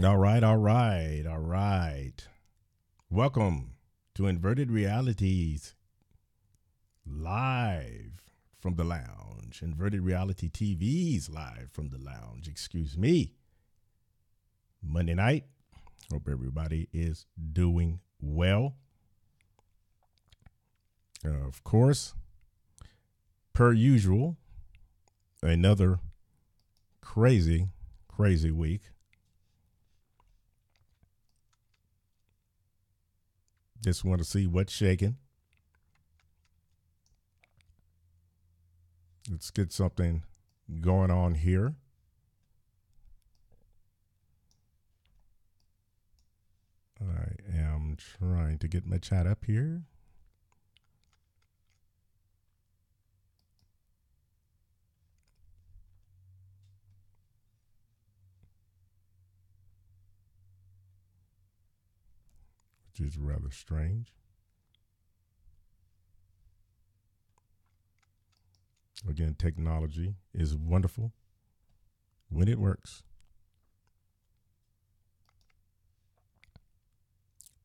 All right, all right, all right. Welcome to Inverted Realities live from the lounge. Inverted Reality TV's live from the lounge. Excuse me. Monday night. Hope everybody is doing well. Of course, per usual, another crazy, crazy week. Just want to see what's shaking. Let's get something going on here. I am trying to get my chat up here. Which is rather strange. Again, technology is wonderful when it works.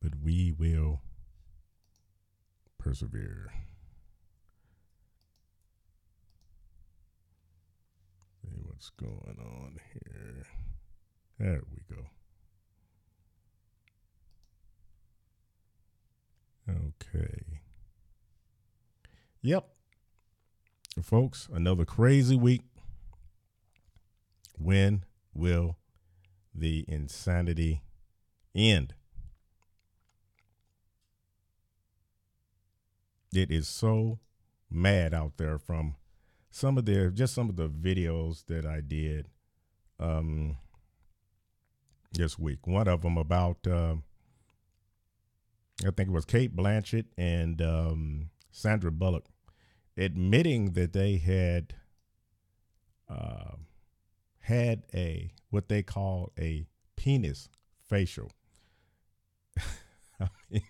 But we will persevere. See what's going on here. There we go. Okay. Yep. Folks, another crazy week. When will the insanity end? It is so mad out there from some of the videos that I did this week. One of them about I think it was Kate Blanchett and Sandra Bullock admitting that they had had a what they call a penis facial. I mean,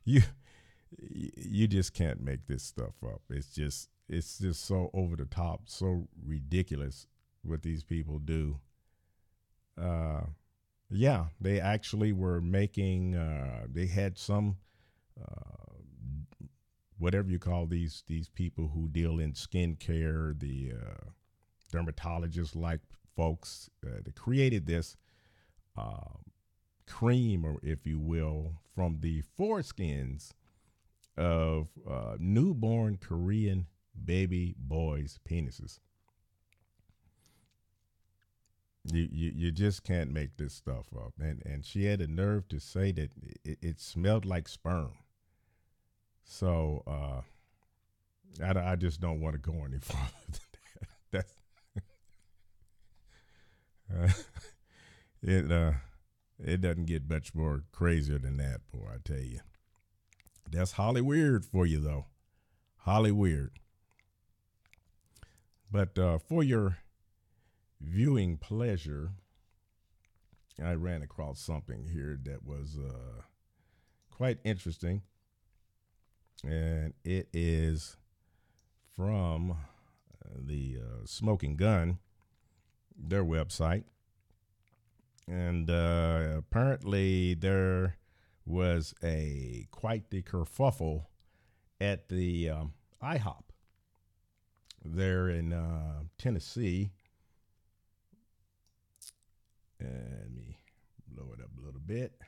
you just can't make this stuff up. It's just so over the top, so ridiculous what these people do. Yeah, they actually were making. They had some whatever you call these people who deal in skincare, the dermatologists like folks that created this cream, or if you will, from the foreskins of newborn Korean baby boys' penises. You just can't make this stuff up. And she had the nerve to say that it smelled like sperm. So I just don't want to go any further than that. It doesn't get much more crazier than that, boy, I tell you. That's Holly Weird for you, though. Holly Weird. But for your viewing pleasure, I ran across something here that was quite interesting. And it is from the Smoking Gun, their website. And apparently there was quite the kerfuffle at the IHOP there in Tennessee. Let me blow it up a little bit.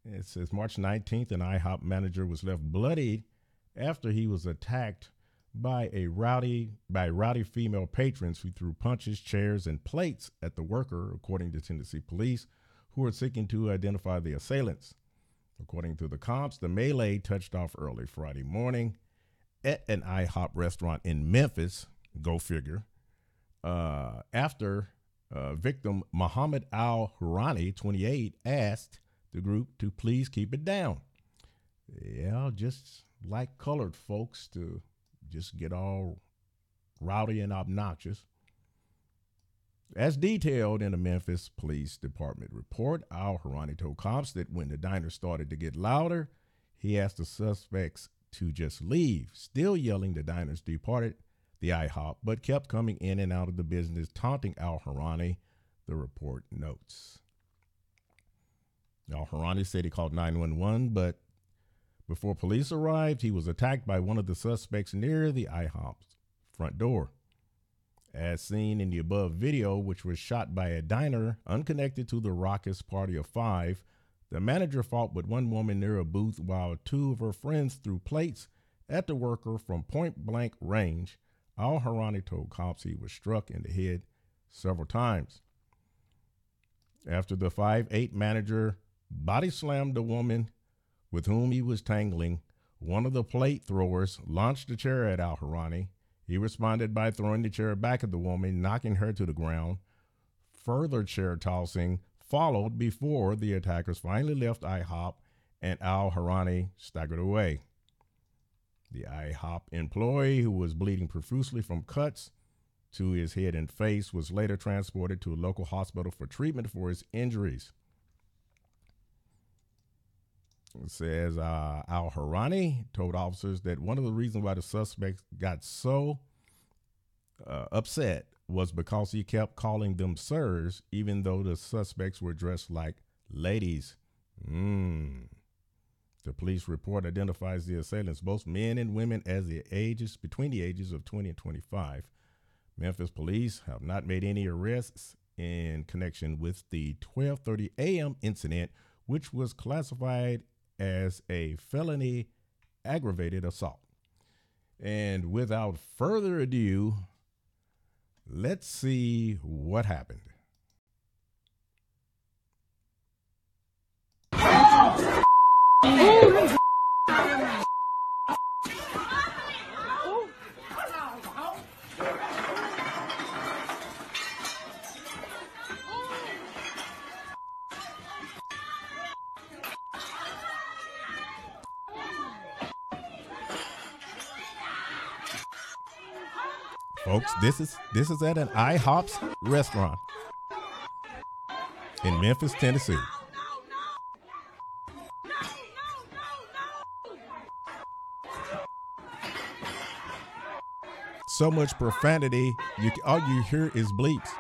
It says March 19th, an IHOP manager was left bloodied after he was attacked by rowdy female patrons who threw punches, chairs, and plates at the worker, according to Tennessee police, who are seeking to identify the assailants. According to the cops, the melee touched off early Friday morning at an IHOP restaurant in Memphis, go figure, after victim Muhammad Al-Hurani, 28, asked the group to please keep it down. Yeah, just like colored folks to just get all rowdy and obnoxious. As detailed in the Memphis Police Department report, Al-Hurani told cops that when the diner started to get louder, he asked the suspects to just leave. Still yelling, the diners departed the IHOP, but kept coming in and out of the business, taunting Al-Hurani the report notes. Al-Harani said he called 911, but before police arrived, he was attacked by one of the suspects near the IHOP's front door. As seen in the above video, which was shot by a diner unconnected to the raucous party of five, the manager fought with one woman near a booth while two of her friends threw plates at the worker from point-blank range. Al-Harani told cops he was struck in the head several times. After the 5'8" manager body slammed the woman with whom he was tangling, one of the plate throwers launched a chair at Al-Harani. He responded by throwing the chair back at the woman, knocking her to the ground. Further chair tossing followed before the attackers finally left IHOP and Al-Harani staggered away. The IHOP employee, who was bleeding profusely from cuts to his head and face, was later transported to a local hospital for treatment for his injuries. It says Al-Harani told officers that one of the reasons why the suspects got so upset was because he kept calling them sirs, even though the suspects were dressed like ladies. The police report identifies the assailants, both men and women, as between the ages of 20 and 25. Memphis police have not made any arrests in connection with the 12:30 a.m. incident, which was classified as a felony aggravated assault. And without further ado, let's see what happened. Folks, this is at an IHOP's restaurant in Memphis, Tennessee. So much profanity, all you hear is bleeps.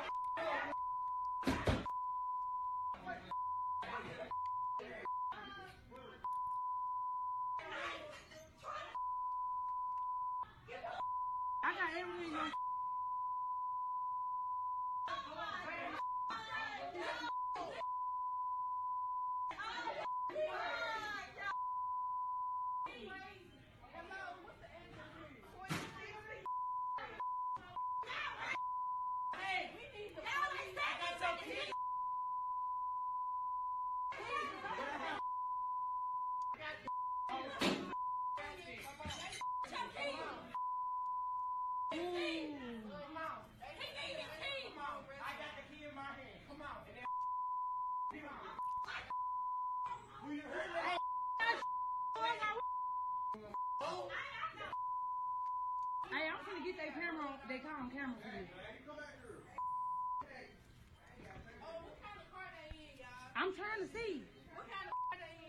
Hey, I'm gonna get that camera. They call them camera for you. I'm trying to see. What kind of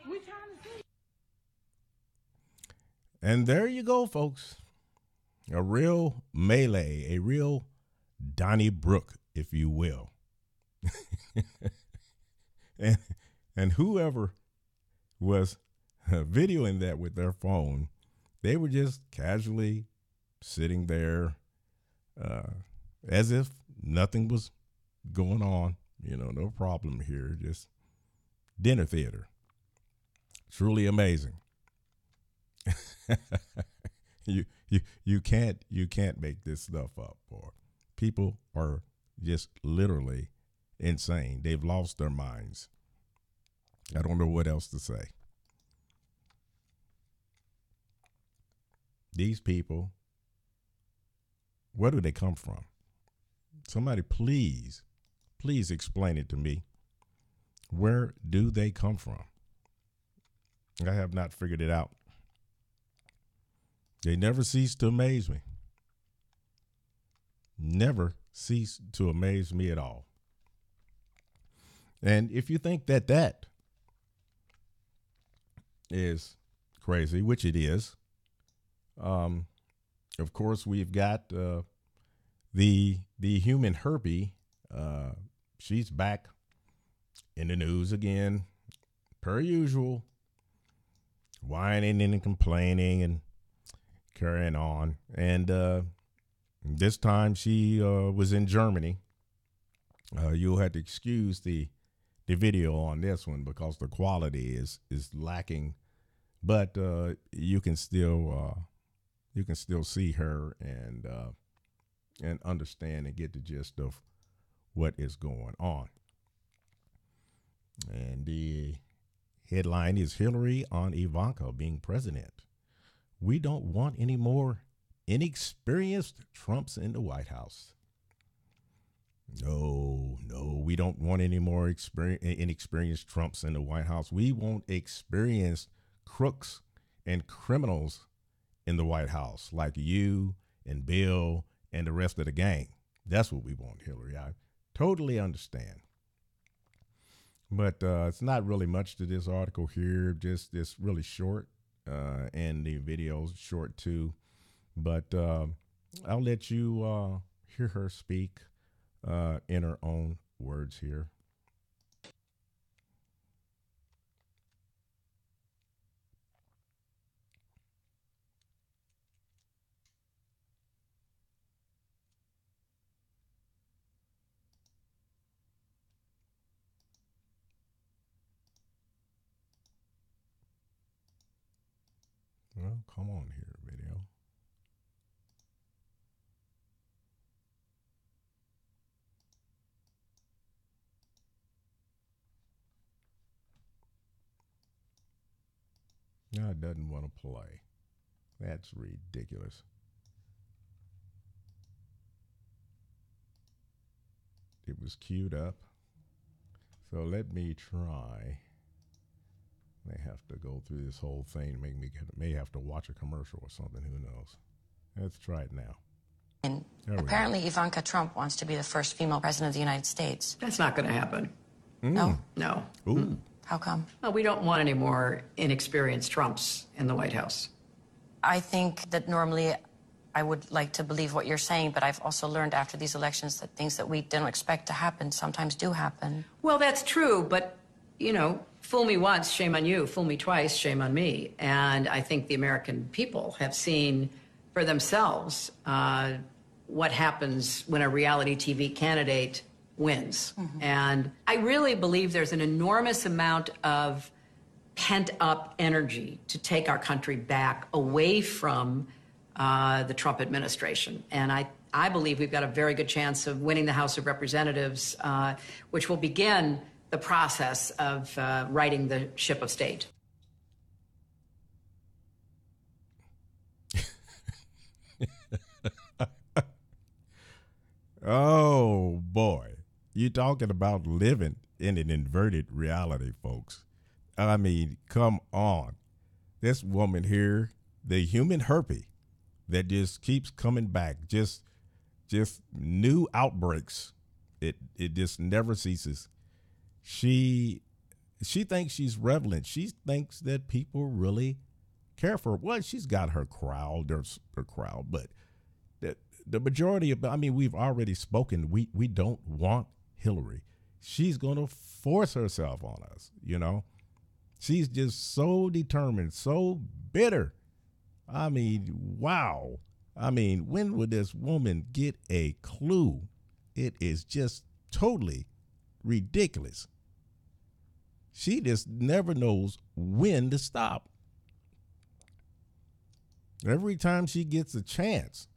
we trying to see. And there you go, folks. A real melee, a real Donnybrook, if you will. and whoever was videoing that with their phone, they were just casually sitting there as if nothing was going on. You know, no problem here, just dinner theater. Truly amazing. You can't make this stuff up, or people are just literally insane. They've lost their minds. I don't know what else to say. These people, where do they come from? Somebody please explain it to me. Where do they come from? I have not figured it out. They never cease to amaze me. Never cease to amaze me at all. And if you think that that is crazy, which it is, of course, we've got the human herpes she's back in the news again, per usual, whining and complaining and carrying on. And this time she was in Germany. You'll have to excuse the video on this one because the quality is lacking, but you can still see her and understand and get the gist of what is going on. And the headline is Hillary on Ivanka being president. We don't want any more inexperienced Trumps in the White House. No, we don't want any more inexperienced Trumps in the White House. We want experienced crooks and criminals in the White House, like you and Bill and the rest of the gang. That's what we want, Hillary. I totally understand. But it's not really much to this article here, just it's really short, and the video's short too. But I'll let you hear her speak in her own words here. Well, come on here, video. No, it doesn't want to play. That's ridiculous. It was queued up. So let me try. May have to go through this whole thing. May have to watch a commercial or something. Who knows? Let's try it now. And apparently Ivanka Trump wants to be the first female president of the United States. That's not going to happen. No? No. Ooh. How come? Well, we don't want any more inexperienced Trumps in the White House. I think that normally I would like to believe what you're saying, but I've also learned after these elections that things that we didn't expect to happen sometimes do happen. Well, that's true, but, you know, fool me once, shame on you. Fool me twice, shame on me. And I think the American people have seen for themselves what happens when a reality TV candidate wins. Mm-hmm. And I really believe there's an enormous amount of pent-up energy to take our country back away from the Trump administration. And I believe we've got a very good chance of winning the House of Representatives, which will begin the process of righting the ship of state. Oh, boy. You're talking about living in an inverted reality, folks. I mean, come on. This woman here, the human herpes that just keeps coming back, just new outbreaks. It just never ceases. She thinks she's relevant. She thinks that people really care for her. Well, she's got her crowd, but the majority of, I mean, we've already spoken. We don't want Hillary. She's going to force herself on us, you know. She's just so determined, so bitter. I mean, wow. I mean, when would this woman get a clue? It is just totally ridiculous. She just never knows when to stop. Every time she gets a chance,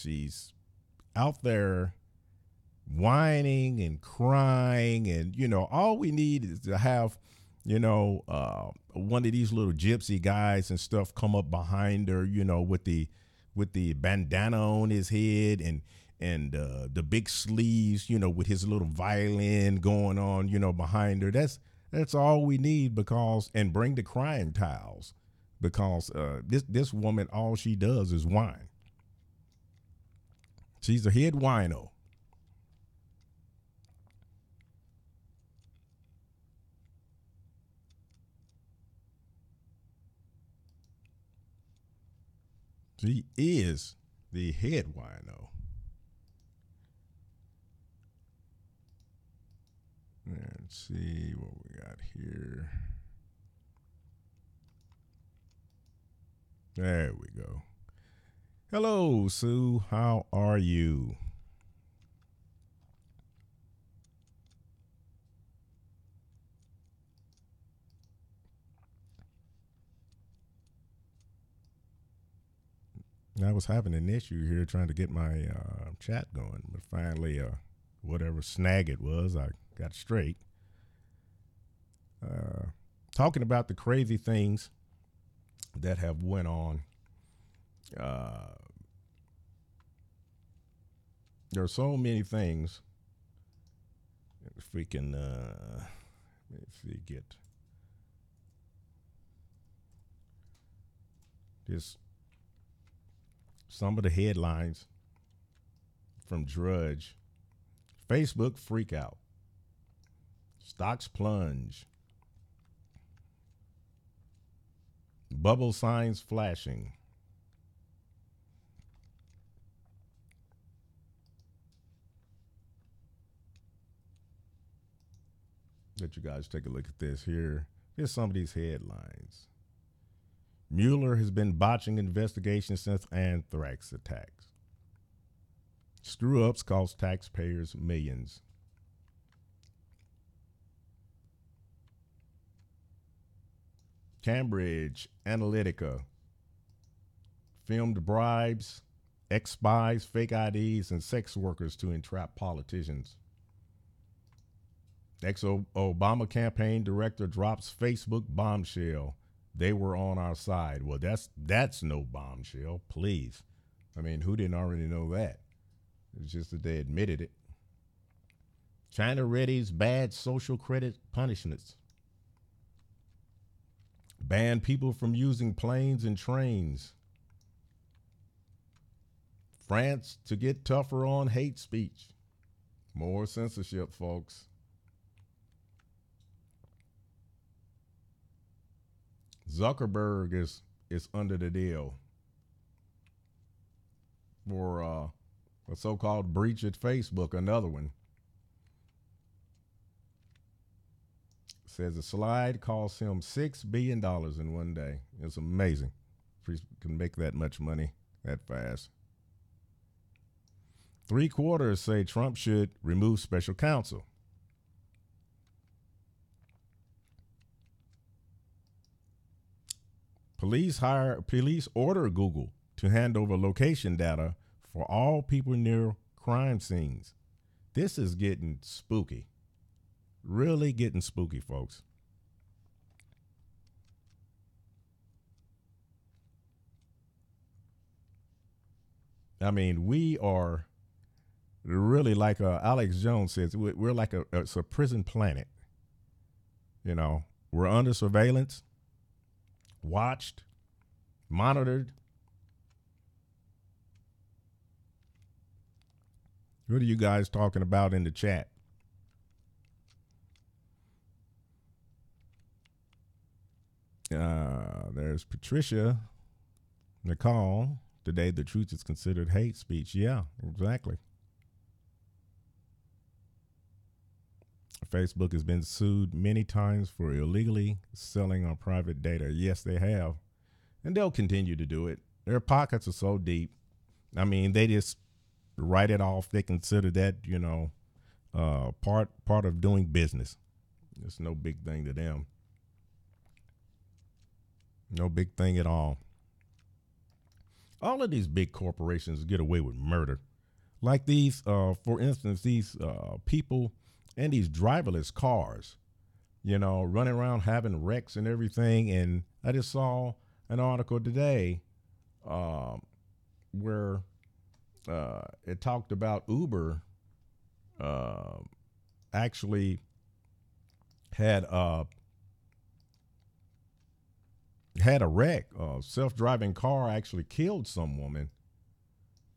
she's out there whining and crying. And, you know, all we need is to have, you know, one of these little gypsy guys and stuff come up behind her, you know, with the bandana on his head and the big sleeves, you know, with his little violin going on, you know, behind her. That's all we need, and bring the crying towels, because this woman, all she does is whine. She's a head wino. She is the head wino. Let's see what we got here. There we go. Hello, Sue. How are you? I was having an issue here trying to get my chat going, but finally, whatever snag it was, I got straight. Talking about the crazy things that have went on. There are so many things. If we can, let's see, get this. Some of the headlines from Drudge. Facebook freak out. Stocks plunge. Bubble signs flashing. Let you guys take a look at this here. Here's some of these headlines. Mueller has been botching investigations since anthrax attacks. Screw-ups cost taxpayers millions. Cambridge Analytica filmed bribes, ex-spies, fake IDs, and sex workers to entrap politicians. Ex-Obama campaign director drops Facebook bombshell. They were on our side. Well, that's no bombshell, please. I mean, who didn't already know that? It's just that they admitted it. China readies bad social credit punishments. Ban people from using planes and trains. France to get tougher on hate speech. More censorship, folks. Zuckerberg is under the deal for a so-called breach at Facebook, another one. Says the slide cost him $6 billion in one day. It's amazing. If he can make that much money that fast. 3/4 say Trump should remove special counsel. Police order Google to hand over location data for all people near crime scenes. This is getting spooky. Really getting spooky, folks. I mean, we are really like Alex Jones says, we're like it's a prison planet. You know, we're under surveillance, watched, monitored. What are you guys talking about in the chat? There's Patricia Nicole. Today, the truth is considered hate speech. Yeah, exactly. Facebook has been sued many times for illegally selling our private data. Yes, they have. And they'll continue to do it. Their pockets are so deep. I mean, they just write it off. They consider that, you know, part of doing business. It's no big thing to them. No big thing at all. All of these big corporations get away with murder. Like these, for instance, these people and these driverless cars, you know, running around having wrecks and everything. And I just saw an article today where it talked about Uber actually had a wreck. A self-driving car actually killed some woman.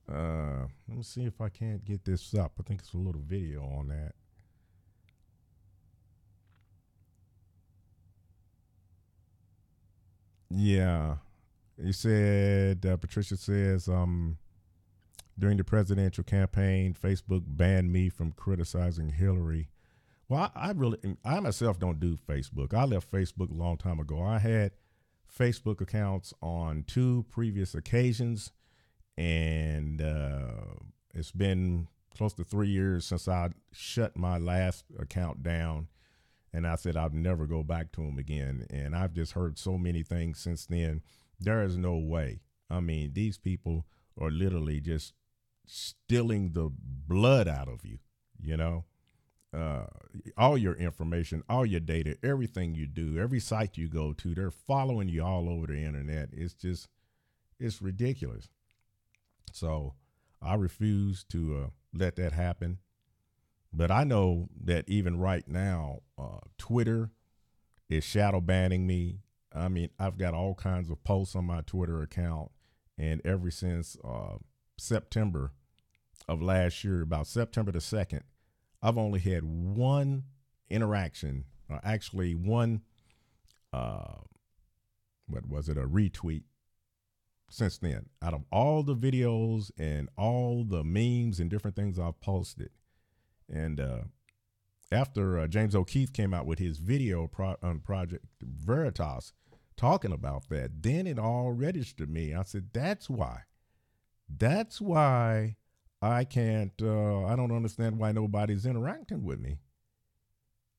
Let me see if I can't get this up. I think it's a little video on that. Yeah. He said, Patricia says, during the presidential campaign, Facebook banned me from criticizing Hillary Well, I myself don't do Facebook. I left Facebook a long time ago. I had Facebook accounts on 2 previous occasions, and it's been close to 3 years since I shut my last account down, and I said I'd never go back to them again. And I've just heard so many things since then. There is no way. I mean, these people are literally just stealing the blood out of you, you know? All your information, all your data, everything you do, every site you go to, they're following you all over the internet. It's ridiculous. So I refuse to let that happen. But I know that even right now, Twitter is shadow banning me. I mean, I've got all kinds of posts on my Twitter account. And ever since September of last year, about September the 2nd, I've only had one interaction, actually one, what was it, a retweet since then, out of all the videos and all the memes and different things I've posted. And after James O'Keefe came out with his video on Project Veritas talking about that, then it all registered me. I said, that's why I can't, I don't understand why nobody's interacting with me.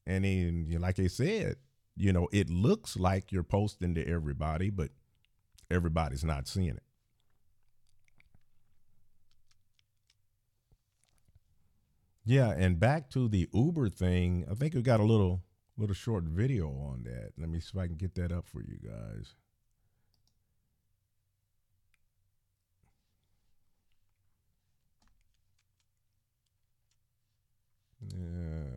And then, like I said, you know, it looks like you're posting to everybody, but everybody's not seeing it. Yeah, and back to the Uber thing, I think we got a little short video on that. Let me see if I can get that up for you guys. Yeah,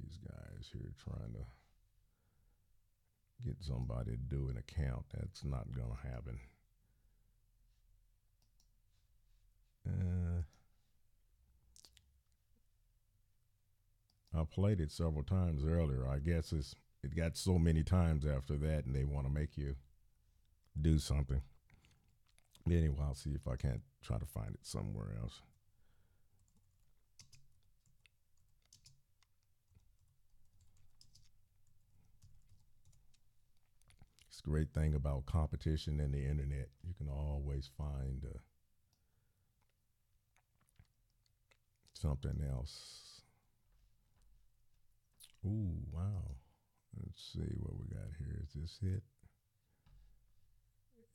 these guys here trying to get somebody to do an account. That's not going to happen. I played it several times earlier. I guess it got so many times after that, and they want to make you do something. Anyway, I'll see if I can't try to find it somewhere else. It's a great thing about competition and the internet. You can always find something else. Ooh, wow. Let's see what we got here. Is this it?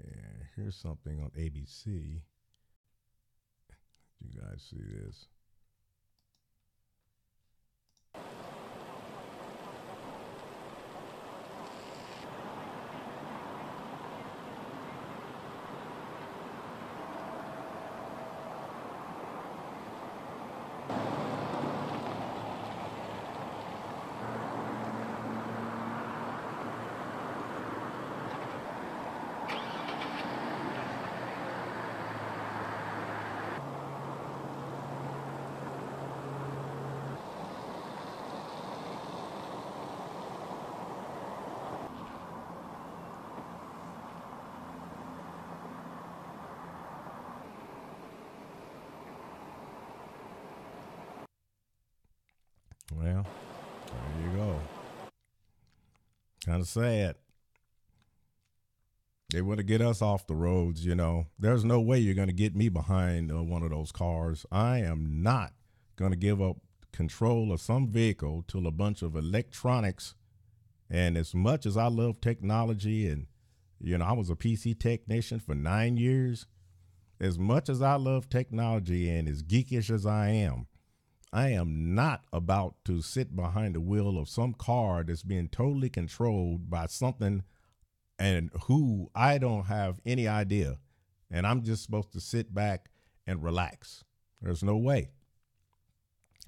And here's something on ABC. You guys see this? Well, there you go. Kind of sad. They want to get us off the roads, you know. There's no way you're going to get me behind one of those cars. I am not going to give up control of some vehicle till a bunch of electronics. And as much as I love technology, and, you know, I was a PC technician for 9 years, as much as I love technology and as geekish as I am not about to sit behind the wheel of some car that's being totally controlled by something and who I don't have any idea. And I'm just supposed to sit back and relax. There's no way.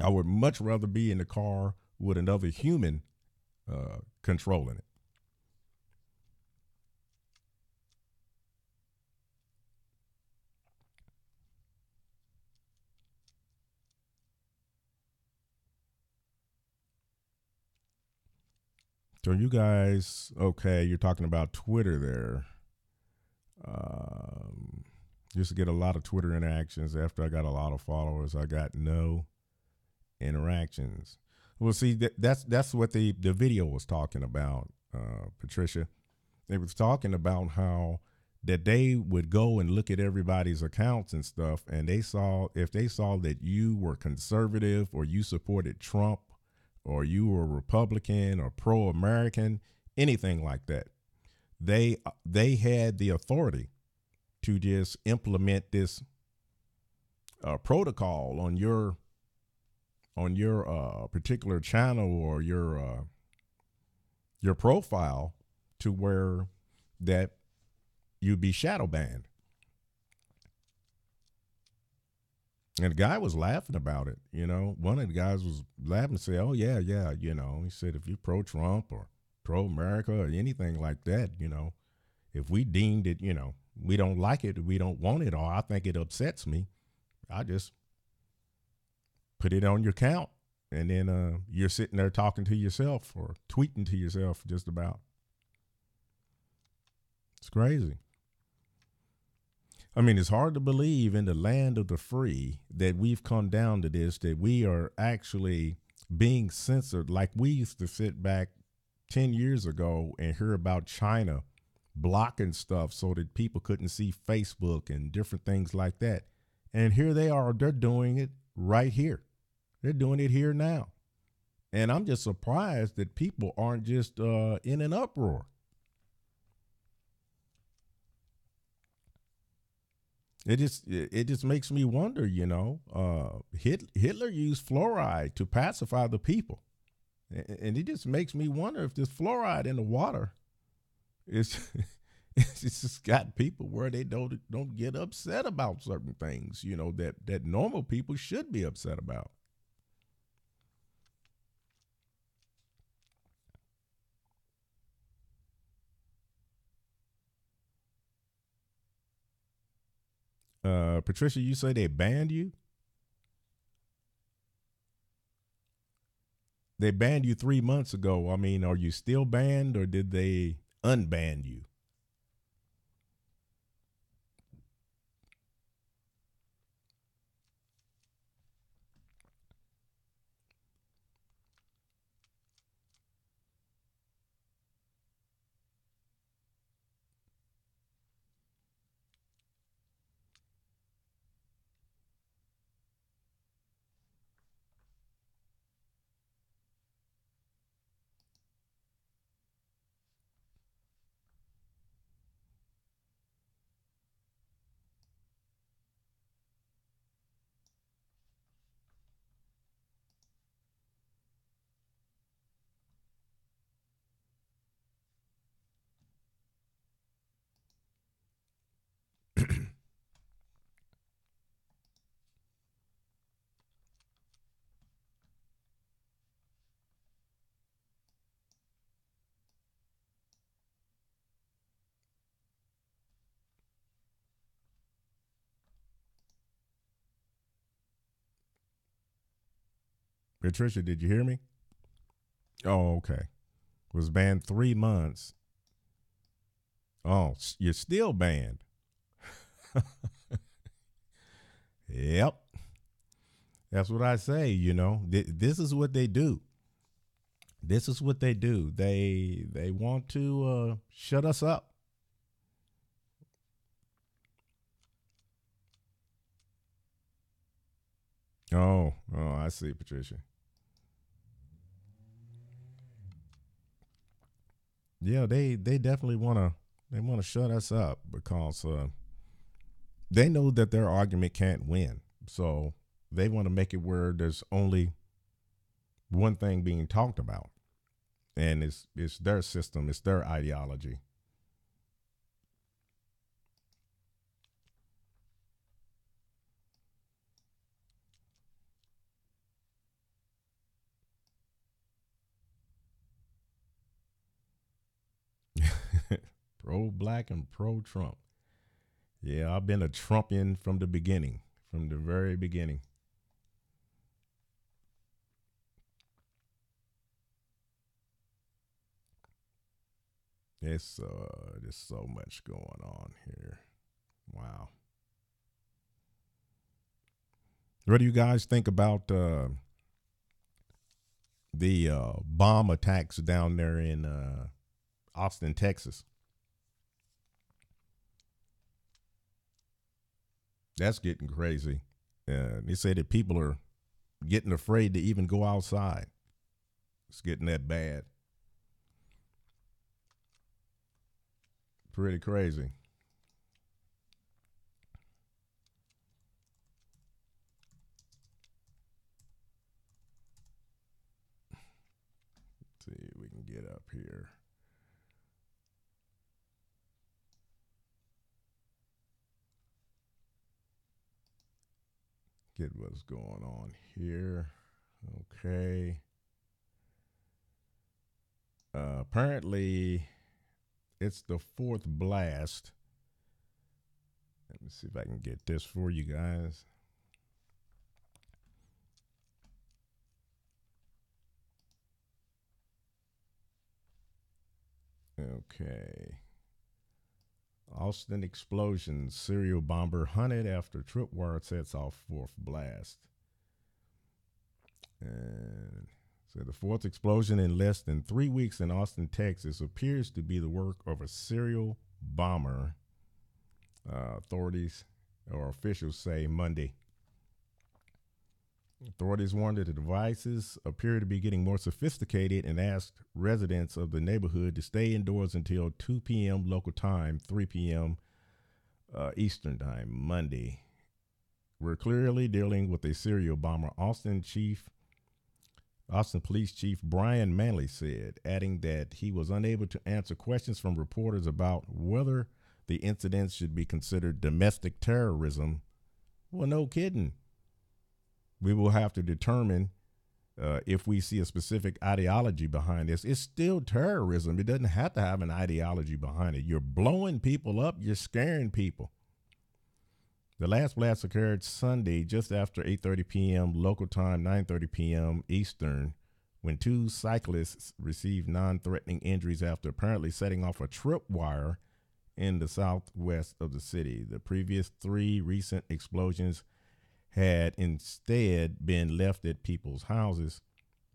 I would much rather be in the car with another human controlling it. So you guys, okay, you're talking about Twitter there. Just to get a lot of Twitter interactions. After I got a lot of followers, I got no interactions. Well, see, that's what the video was talking about, Patricia. They was talking about how that they would go and look at everybody's accounts and stuff, and if they saw that you were conservative or you supported Trump or you were Republican or pro-American, anything like that, they had the authority to just implement this protocol on your particular channel or your profile to where that you'd be shadow banned. And the guy was laughing about it. You know, one of the guys was laughing and say, "Oh yeah, yeah." You know, he said, if you're pro-Trump or pro-America or anything like that, you know, if we deemed it, you know, we don't like it, we don't want it, or I think it upsets me, I just put it on your account. And then you're sitting there talking to yourself or tweeting to yourself just about. It's crazy. I mean, it's hard to believe in the land of the free that we've come down to this, that we are actually being censored. Like we used to sit back 10 years ago and hear about China blocking stuff so that people couldn't see Facebook and different things like that. And here they are, they're doing it right here. They're doing it here now. And I'm just surprised that people aren't just in an uproar. It just makes me wonder, you know, Hitler used fluoride to pacify the people. And it just makes me wonder if this fluoride in the water is it's just got people where they don't get upset about certain things, you know, that normal people should be upset about. Patricia, you say they banned you? They banned you 3 months ago. I mean, are you still banned or did they unban you? Patricia, did you hear me? Oh, okay. Was banned 3 months. Oh, you're still banned. Yep. That's what I say, you know. This is what they do. This is what they do. They want to shut us up. Oh, I see, Patricia. Yeah, they definitely want to shut us up because they know that their argument can't win. So they want to make it where there's only one thing being talked about, and it's their system, it's their ideology. Pro-black and pro-Trump. Yeah, I've been a Trumpian from the beginning, from the very beginning. There's so much going on here. Wow. What do you guys think about the bomb attacks down there in Austin, Texas. That's getting crazy. They say that people are getting afraid to even go outside. It's getting that bad. Pretty crazy. Let's see if we can get up here. Get what's going on here. Okay. Apparently, it's the fourth blast. Let me see if I can get this for you guys. Okay. Austin explosion. Serial bomber hunted after tripwire sets off fourth blast. And so the fourth explosion in less than 3 weeks in Austin, Texas appears to be the work of a serial bomber. Authorities or officials say Monday. Authorities warned that the devices appear to be getting more sophisticated and asked residents of the neighborhood to stay indoors until 2 p.m. local time, 3 p.m. Eastern time, Monday. We're clearly dealing with a serial bomber, Austin Police Chief Brian Manley said, adding that he was unable to answer questions from reporters about whether the incidents should be considered domestic terrorism. Well, no kidding. We will have to determine if we see a specific ideology behind this. It's still terrorism. It doesn't have to have an ideology behind it. You're blowing people up. You're scaring people. The last blast occurred Sunday just after 8:30 p.m. local time, 9:30 p.m. Eastern, when two cyclists received non-threatening injuries after apparently setting off a tripwire in the southwest of the city. The previous 3 recent explosions had instead been left at people's houses.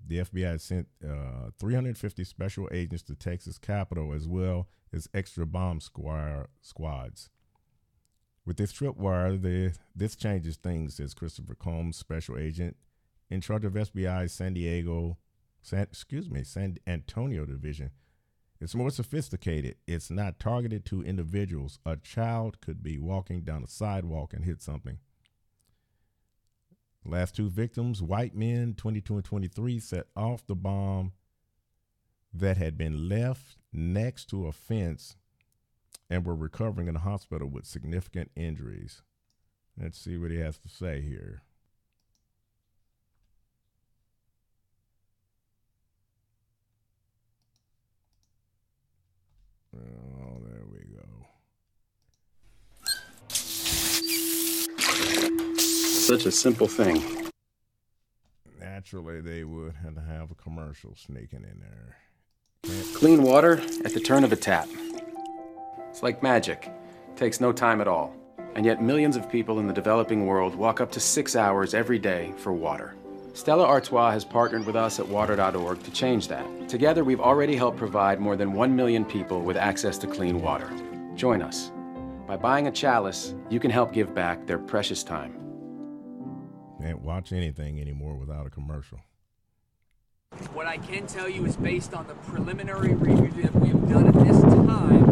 The FBI sent 350 special agents to Texas Capitol, as well as extra bomb squads. With this tripwire, this changes things, says Christopher Combs, special agent in charge of FBI's San Antonio division. It's more sophisticated. It's not targeted to individuals. A child could be walking down a sidewalk and hit something. Last 2 victims, white men, 22 and 23, set off the bomb that had been left next to a fence and were recovering in the hospital with significant injuries. Let's see what he has to say here. Oh, there we go. Such a simple thing. Naturally, they would have to have a commercial sneaking in there. Clean water at the turn of a tap. It's like magic. It takes no time at all. And yet millions of people in the developing world walk up to 6 hours every day for water. Stella Artois has partnered with us at water.org to change that. Together, we've already helped provide more than 1 million people with access to clean water. Join us. By buying a chalice, you can help give back their precious time. Can't watch anything anymore without a commercial. What I can tell you is based on the preliminary review that we have done at this time,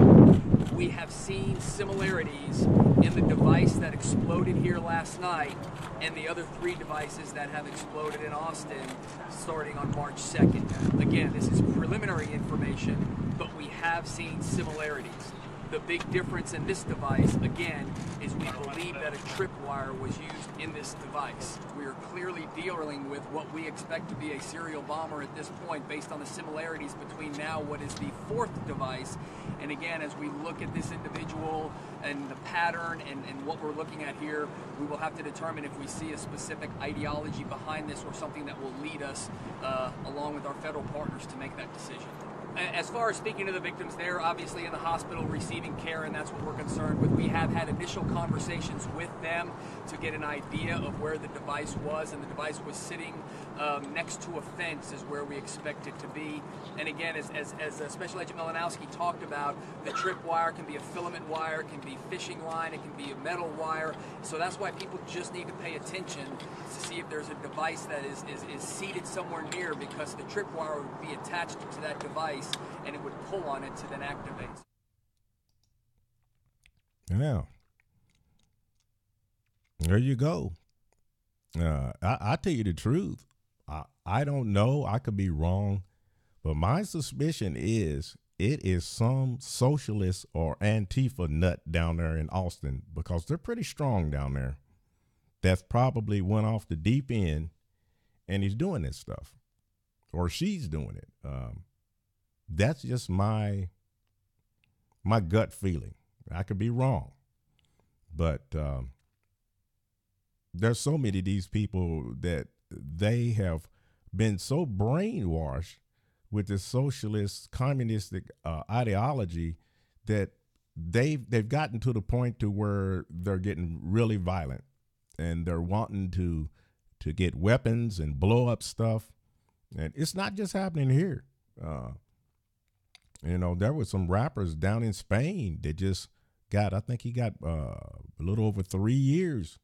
we have seen similarities in the device that exploded here last night and the other 3 devices that have exploded in Austin starting on March 2nd. Again, this is preliminary information, but we have seen similarities. The big difference in this device, again, is we believe that a tripwire was used in this device. We are clearly dealing with what we expect to be a serial bomber at this point based on the similarities between now what is the 4th device. And again, as we look at this individual and the pattern and what we're looking at here, we will have to determine if we see a specific ideology behind this or something that will lead us, along with our federal partners, to make that decision. As far as speaking to the victims, they're obviously in the hospital receiving care, and that's what we're concerned with. We have had initial conversations with them to get an idea of where the device was, and the device was sitting next to a fence is where we expect it to be. And again, as Special Agent Malinowski talked about, the tripwire can be a filament wire, it can be fishing line, it can be a metal wire. So that's why people just need to pay attention to see if there's a device that is seated somewhere near, because the tripwire would be attached to that device and it would pull on it to then activate. Yeah. There you go. I tell you the truth. I don't know. I could be wrong, but my suspicion is it is some socialist or Antifa nut down there in Austin, because they're pretty strong down there. That's probably went off the deep end and he's doing this stuff, or she's doing it. That's just my gut feeling. I could be wrong, but there's so many of these people that they have been so brainwashed with the socialist communistic ideology that they've gotten to the point to where they're getting really violent, and they're wanting to get weapons and blow up stuff. And it's not just happening here. There were some rappers down in Spain that just got, I think he got a little over 3 years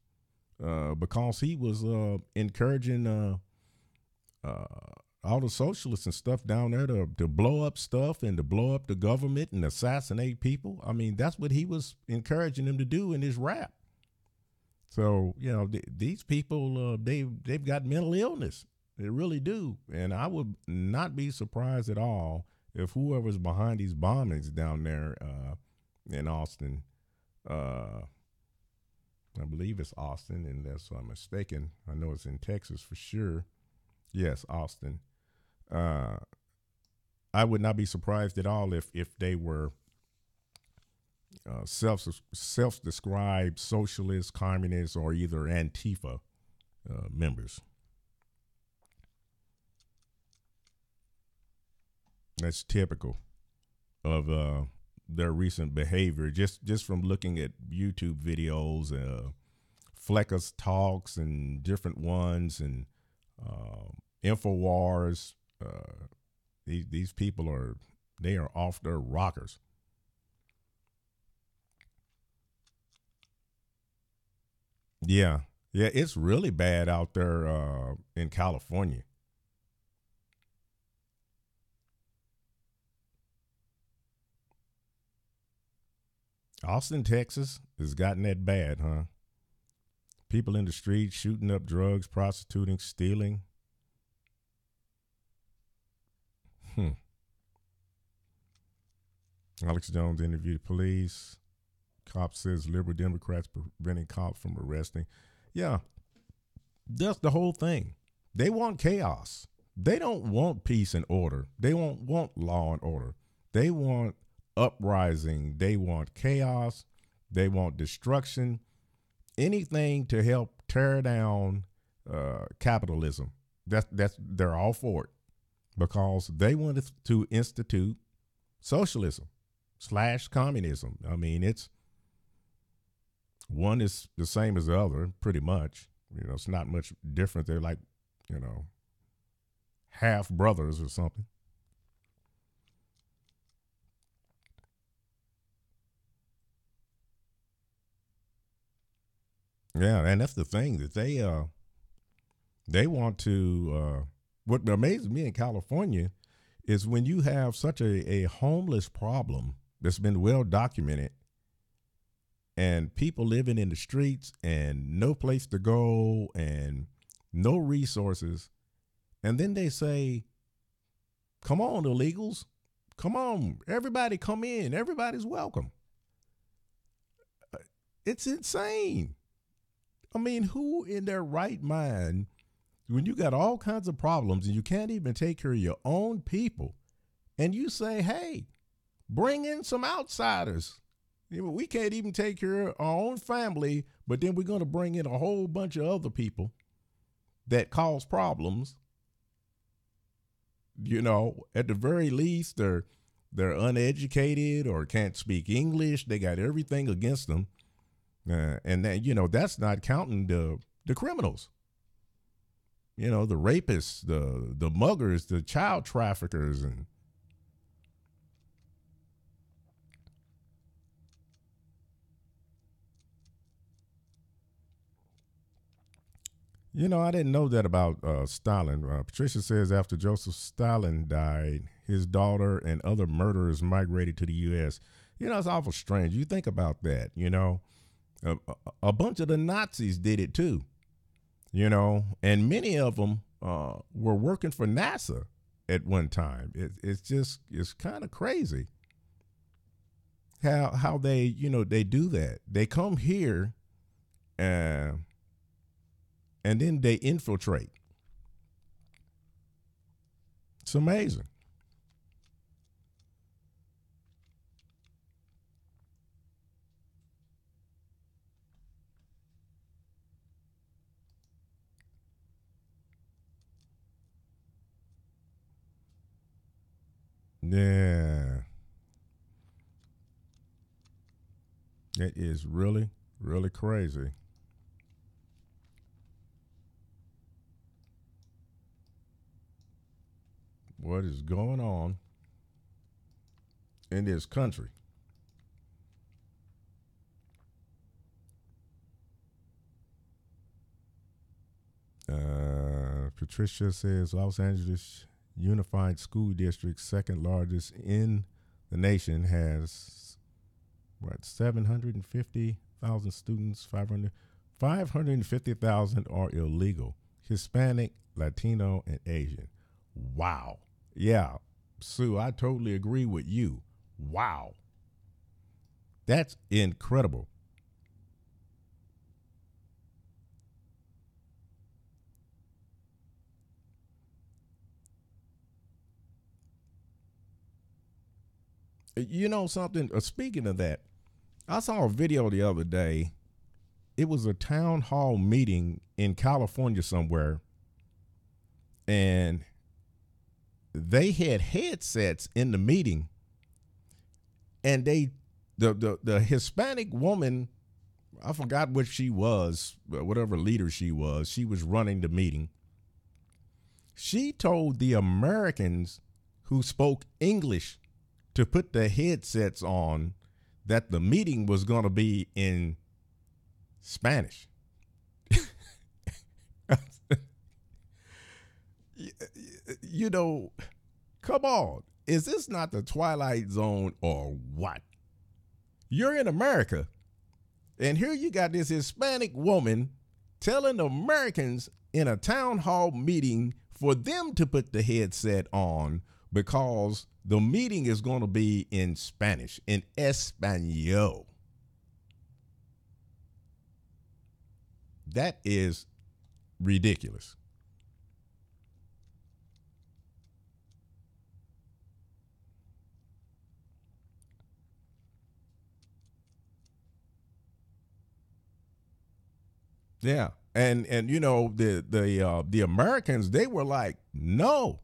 because he was encouraging all the socialists and stuff down there to blow up stuff and to blow up the government and assassinate people. I mean, that's what he was encouraging them to do in his rap. So, these people, they've got mental illness. They really do. And I would not be surprised at all if whoever's behind these bombings down there in Austin, I believe it's Austin, unless I'm mistaken. I know it's in Texas for sure. Yes, Austin. I would not be surprised at all if they were self-described socialist, communists, or either Antifa members. That's typical of their recent behavior, just from looking at YouTube videos, Flecker's talks and different ones, and InfoWars. These people are off their rockers. Yeah, it's really bad out there in California. Austin, Texas has gotten that bad, huh? People in the streets shooting up drugs, prostituting, stealing. Alex Jones interviewed police. Cop says liberal Democrats preventing cops from arresting. Yeah, that's the whole thing. They want chaos. They don't want peace and order. They won't want law and order. They want uprising. They want chaos. They want destruction. Anything to help tear down capitalism. They're all for it, because they wanted to institute socialism / communism. I mean, one is the same as the other, pretty much. It's not much different. They're like, half brothers or something. Yeah, and that's the thing that they want to. What amazes me in California is when you have such a homeless problem that's been well documented, and people living in the streets and no place to go and no resources, and then they say, "Come on, illegals, come on, everybody, come in, everybody's welcome." It's insane. I mean, who in their right mind, when you got all kinds of problems and you can't even take care of your own people, and you say, hey, bring in some outsiders. We can't even take care of our own family, but then we're going to bring in a whole bunch of other people that cause problems. At the very least, they're uneducated or can't speak English. They got everything against them. And then, that's not counting the criminals. you know, the rapists, the muggers, the child traffickers, and you know, I didn't know that about Stalin. Patricia says after Joseph Stalin died, his daughter and other murderers migrated to the U.S. You know, it's awful strange. You think about that, you know. A bunch of the Nazis did it too, you know, and many of them were working for NASA at one time. It's kind of crazy how they, you know, they do that. They come here and then they infiltrate. It's amazing. Yeah. It is really, really crazy. What is going on in this country? Patricia says Los Angeles Unified School District, second largest in the nation, has what, 750,000 students. 550,000 are illegal. Hispanic, Latino, and Asian. Wow. Yeah, Sue, I totally agree with you. Wow. That's incredible. You know something? Speaking of that, I saw a video the other day. It was a town hall meeting in California somewhere, and they had headsets in the meeting, and the Hispanic woman, I forgot what she was, whatever leader she was running the meeting. She told the Americans who spoke English to put the headsets on that the meeting was going to be in Spanish. You know, come on. Is this not the Twilight Zone or what? You're in America, and here you got this Hispanic woman telling Americans in a town hall meeting for them to put the headset on because the meeting is going to be in Spanish, in Espanol. That is ridiculous. Yeah. And you know, the Americans, they were like, no,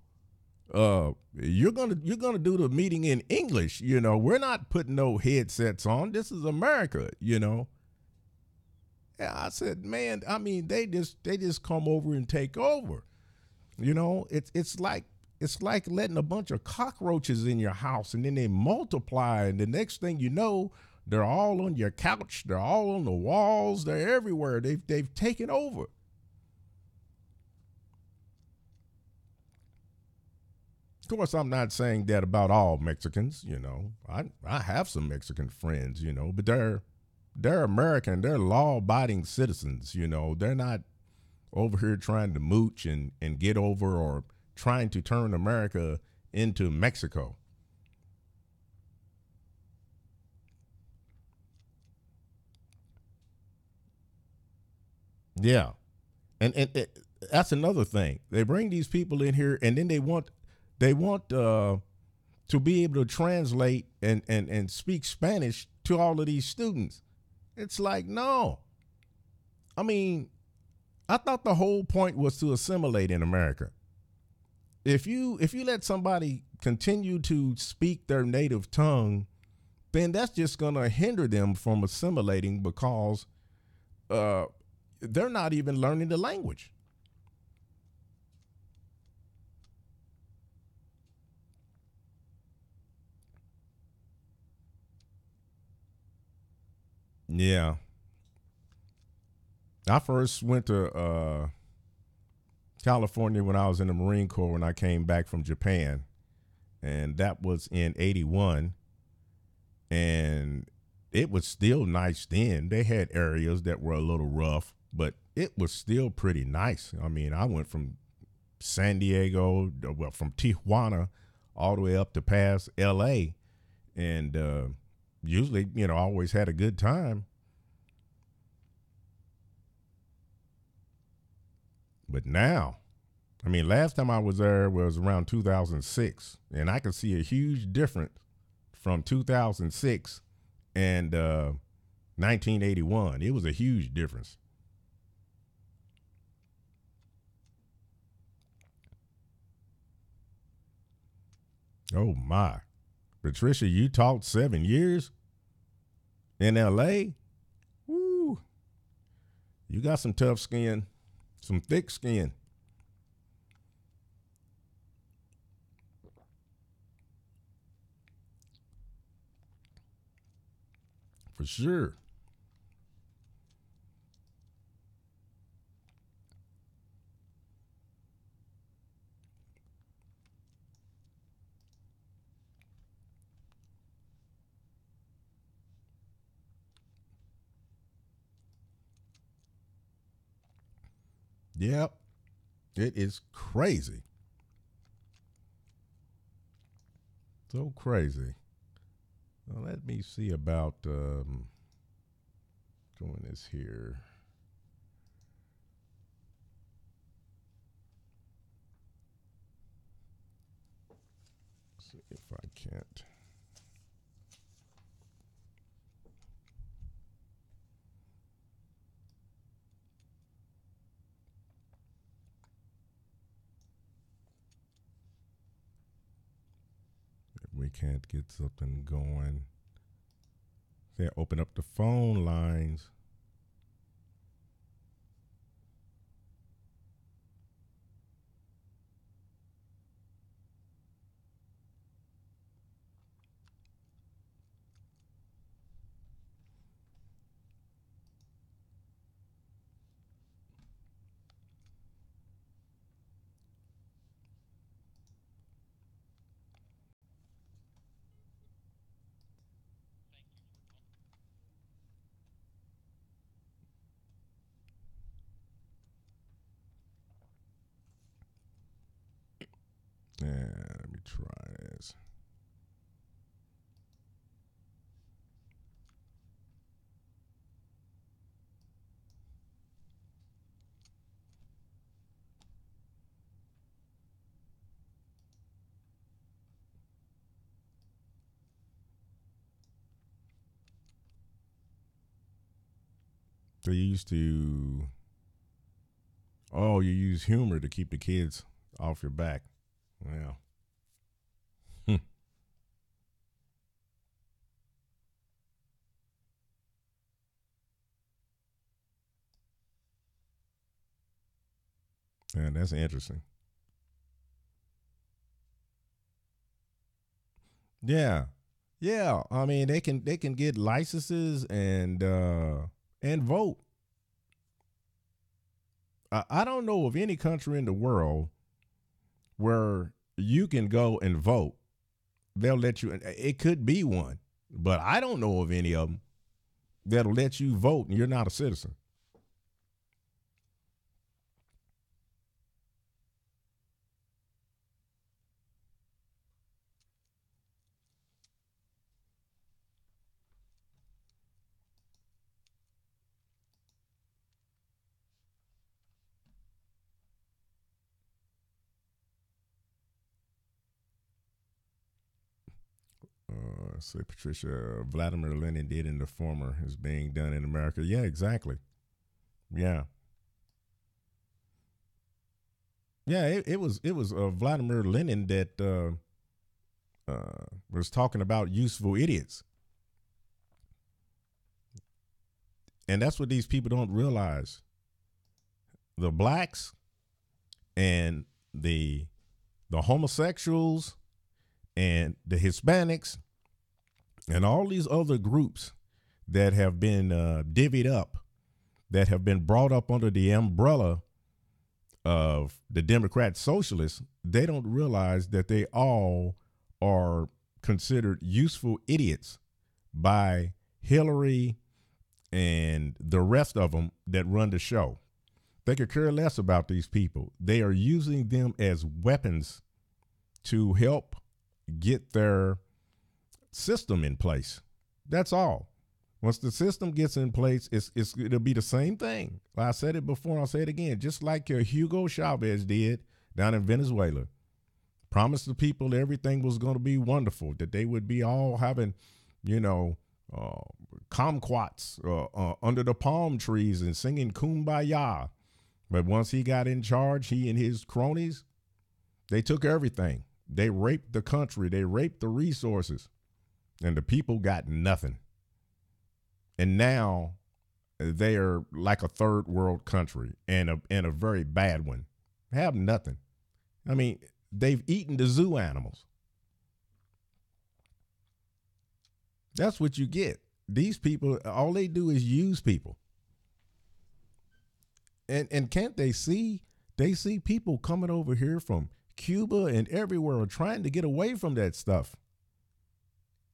you're gonna do the meeting in English. You know, we're not putting no headsets on. This is America, you know. Yeah, I said, man, I mean, they just come over and take over. You know, it's like letting a bunch of cockroaches in your house, and then they multiply, and the next thing you know, they're all on your couch, they're all on the walls, they're everywhere. They've taken over. Of course, I'm not saying that about all Mexicans, you know. I have some Mexican friends, you know, but they're American, they're law-abiding citizens, you know. They're not over here trying to mooch and get over or trying to turn America into Mexico. Yeah. And that's another thing. They bring these people in here, and then they want to be able to translate and speak Spanish to all of these students. It's like, no. I mean, I thought the whole point was to assimilate in America. If you let somebody continue to speak their native tongue, then that's just going to hinder them from assimilating because they're not even learning the language. Yeah. I first went to California when I was in the Marine Corps when I came back from Japan. And that was in 81. And it was still nice then. They had areas that were a little rough, but it was still pretty nice. I mean, I went from San Diego, well, from Tijuana all the way up to past LA. And usually, I always had a good time. But now, I mean, last time I was there was around 2006, and I can see a huge difference from 2006 and 1981. It was a huge difference. Oh, my. Patricia, you taught 7 years in L.A.? Woo. You got some tough skin, some thick skin. For sure. Yep. It is crazy. So crazy. Well, let me see about doing this here. See if I can't. If we can't get something going. They open up the phone lines. Yeah, let me try this. So you used to, you use humor to keep the kids off your back. Well, yeah, that's interesting. Yeah, yeah. I mean, they can get licenses and vote. I don't know of any country in the world where you can go and vote. They'll let you. It could be one, but I don't know of any of them that'll let you vote and you're not a citizen. Say Patricia, Vladimir Lenin did in the former is being done in America. Yeah, exactly. Yeah. Yeah, it was Vladimir Lenin that was talking about useful idiots. And that's what these people don't realize. The blacks and the homosexuals and the Hispanics and all these other groups that have been divvied up, that have been brought up under the umbrella of the Democrat socialists, they don't realize that they all are considered useful idiots by Hillary and the rest of them that run the show. They could care less about these people. They are using them as weapons to help get their system in place. That's all. Once the system gets in place, it'll be the same thing. I said it before, I'll say it again. Just like Hugo Chavez did down in Venezuela. Promised the people that everything was going to be wonderful, that they would be all having, kumquats under the palm trees and singing Kumbaya. But once he got in charge, he and his cronies, they took everything. They raped the country. They raped the resources. And the people got nothing. And now they are like a third world country and a very bad one. Have nothing. I mean, they've eaten the zoo animals. That's what you get. These people, all they do is use people. And can't they see? They see people coming over here from Cuba and everywhere trying to get away from that stuff.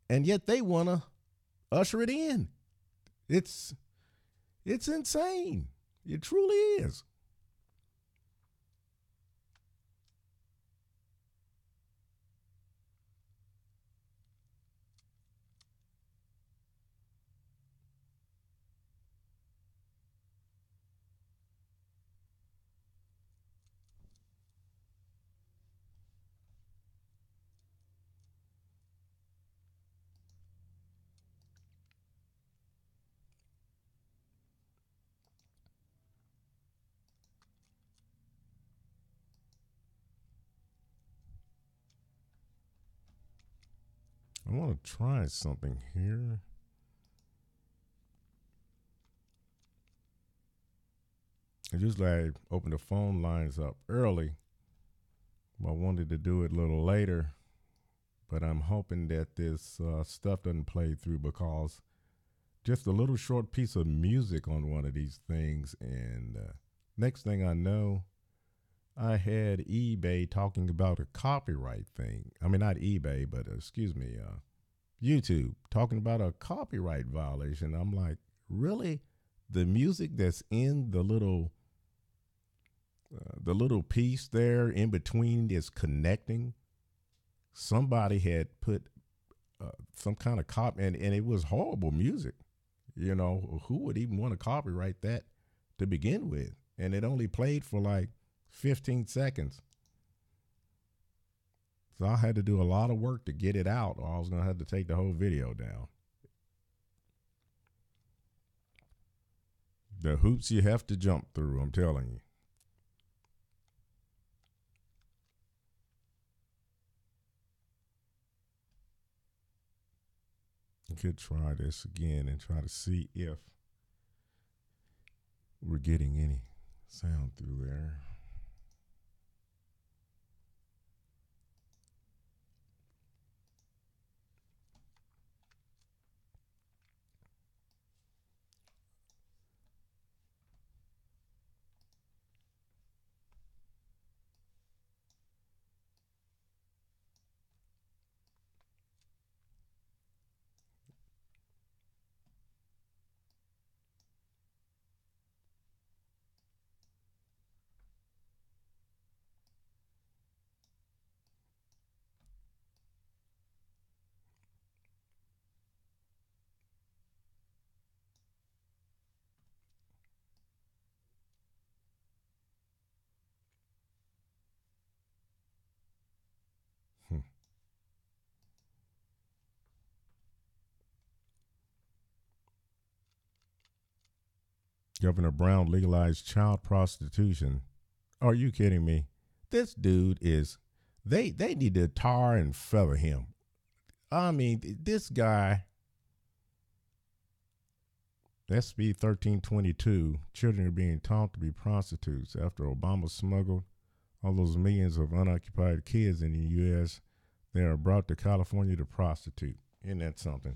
And yet they want to usher it in. It's insane. It truly is. I want to try something here. I usually open the phone lines up early. I wanted to do it a little later, but I'm hoping that this stuff doesn't play through, because just a little short piece of music on one of these things, and next thing I know, I had eBay talking about a copyright thing. I mean, not eBay, but YouTube talking about a copyright violation. I'm like, really? The music that's in the little piece there in between is connecting. Somebody had put some kind of copy, and it was horrible music. Who would even want to copyright that to begin with? And it only played for like 15 seconds. So I had to do a lot of work to get it out, or I was going to have to take the whole video down. The hoops you have to jump through, I'm telling you. You could try this again and try to see if we're getting any sound through there. Governor Brown legalized child prostitution. Are you kidding me? This dude is, they need to tar and feather him. I mean, this guy, SB 1322, children are being taught to be prostitutes after Obama smuggled all those millions of unoccupied kids in the U.S. They are brought to California to prostitute. Isn't that something?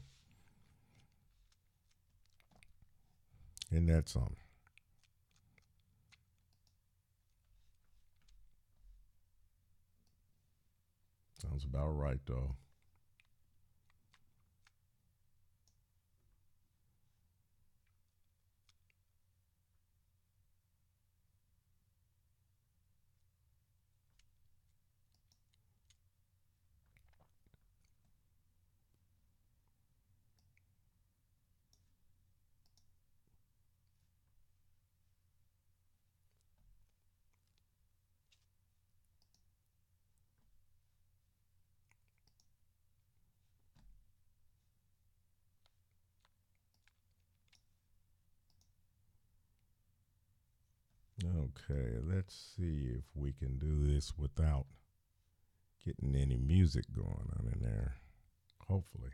Isn't that something? Sounds about right, though. Okay, let's see if we can do this without getting any music going on in there. Hopefully.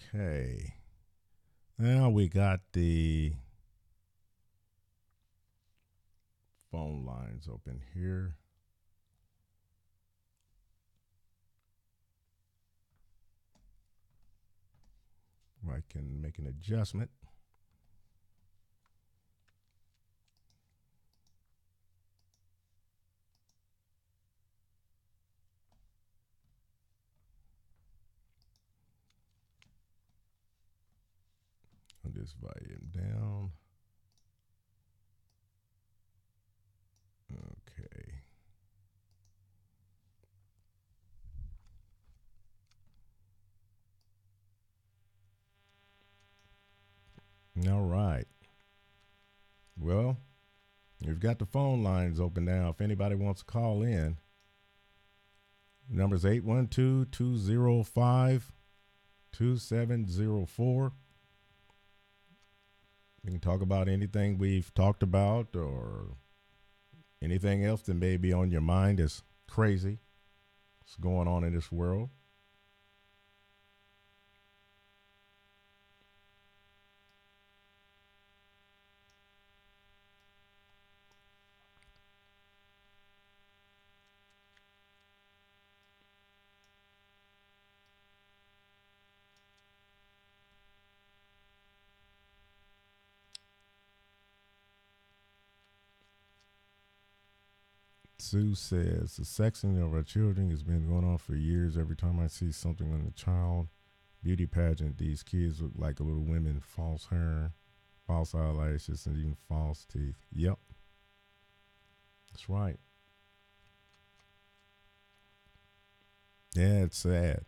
Okay. Now we got the phone lines open here. I can make an adjustment. I'll just volume down. Okay. All right. Well, we've got the phone lines open now. If anybody wants to call in, the number is 812-205-2704. We can talk about anything we've talked about or anything else that may be on your mind is crazy. What's going on in this world? Sue says the sexing of our children has been going on for years. Every time I see something on the child beauty pageant, these kids look like little women, false hair, false eyelashes, and even false teeth. Yep. That's right. Yeah, it's sad. It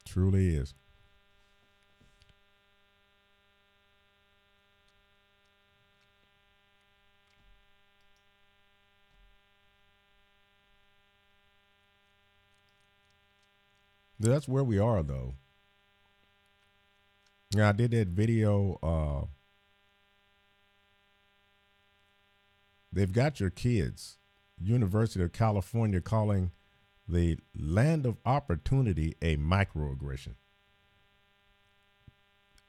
truly is. That's where we are, though. Yeah, I did that video. They've got your kids. University of California calling the land of opportunity a microaggression.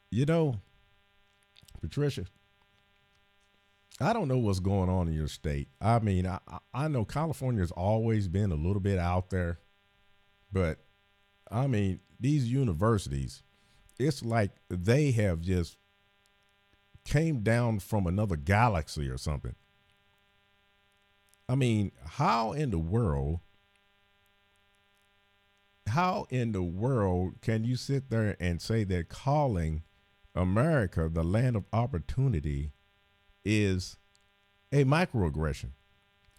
You know, Patricia, I don't know what's going on in your state. I mean, I know California's always been a little bit out there, but I mean, these universities, it's like they have just came down from another galaxy or something. I mean, how in the world can you sit there and say that calling America the land of opportunity is a microaggression?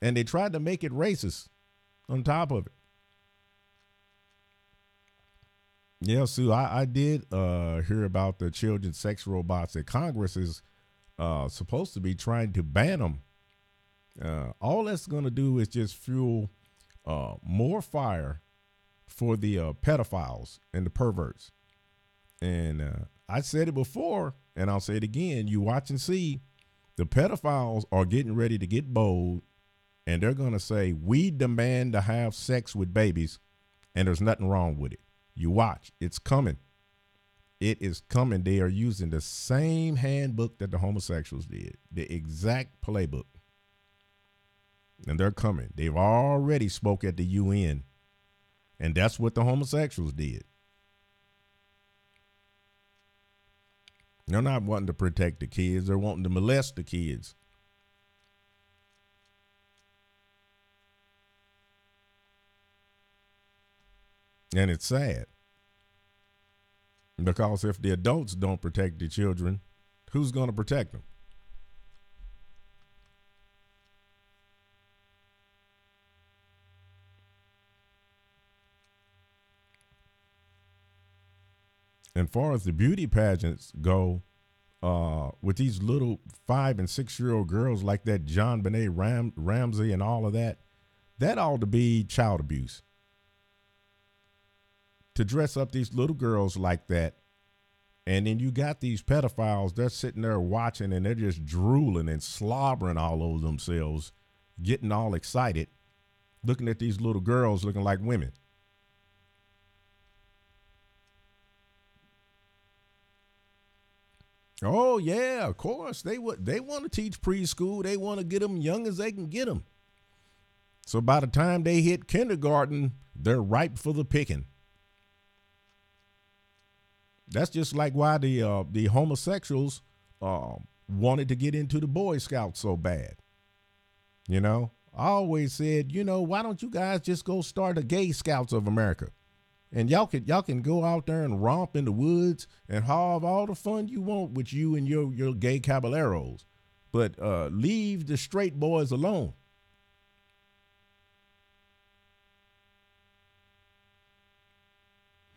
And they tried to make it racist on top of it. Yeah, Sue, I did hear about the children's sex robots that Congress is supposed to be trying to ban them. All that's going to do is just fuel more fire for the pedophiles and the perverts. And I said it before, and I'll say it again. You watch and see, the pedophiles are getting ready to get bold, and they're going to say, we demand to have sex with babies, and there's nothing wrong with it. You watch. It's coming. It is coming. They are using the same handbook that the homosexuals did, the exact playbook. And they're coming. They've already spoke at the UN, and that's what the homosexuals did. They're not wanting to protect the kids. They're wanting to molest the kids. And it's sad. Because if the adults don't protect the children, who's going to protect them? And far as the beauty pageants go, with these little 5 and 6 year old girls like that John Benet Ramsey and all of that, that ought to be child abuse. To dress up these little girls like that, and then you got these pedophiles, they're sitting there watching and they're just drooling and slobbering all over themselves, getting all excited, looking at these little girls looking like women. Oh yeah, of course they want to teach preschool. They want to get them young as they can get them. So by the time they hit kindergarten, they're ripe for the picking. That's just like why the homosexuals wanted to get into the Boy Scouts so bad. You know, I always said, you know, why don't you guys just go start a Gay Scouts of America? And y'all can go out there and romp in the woods and have all the fun you want with you and your gay caballeros, but leave the straight boys alone.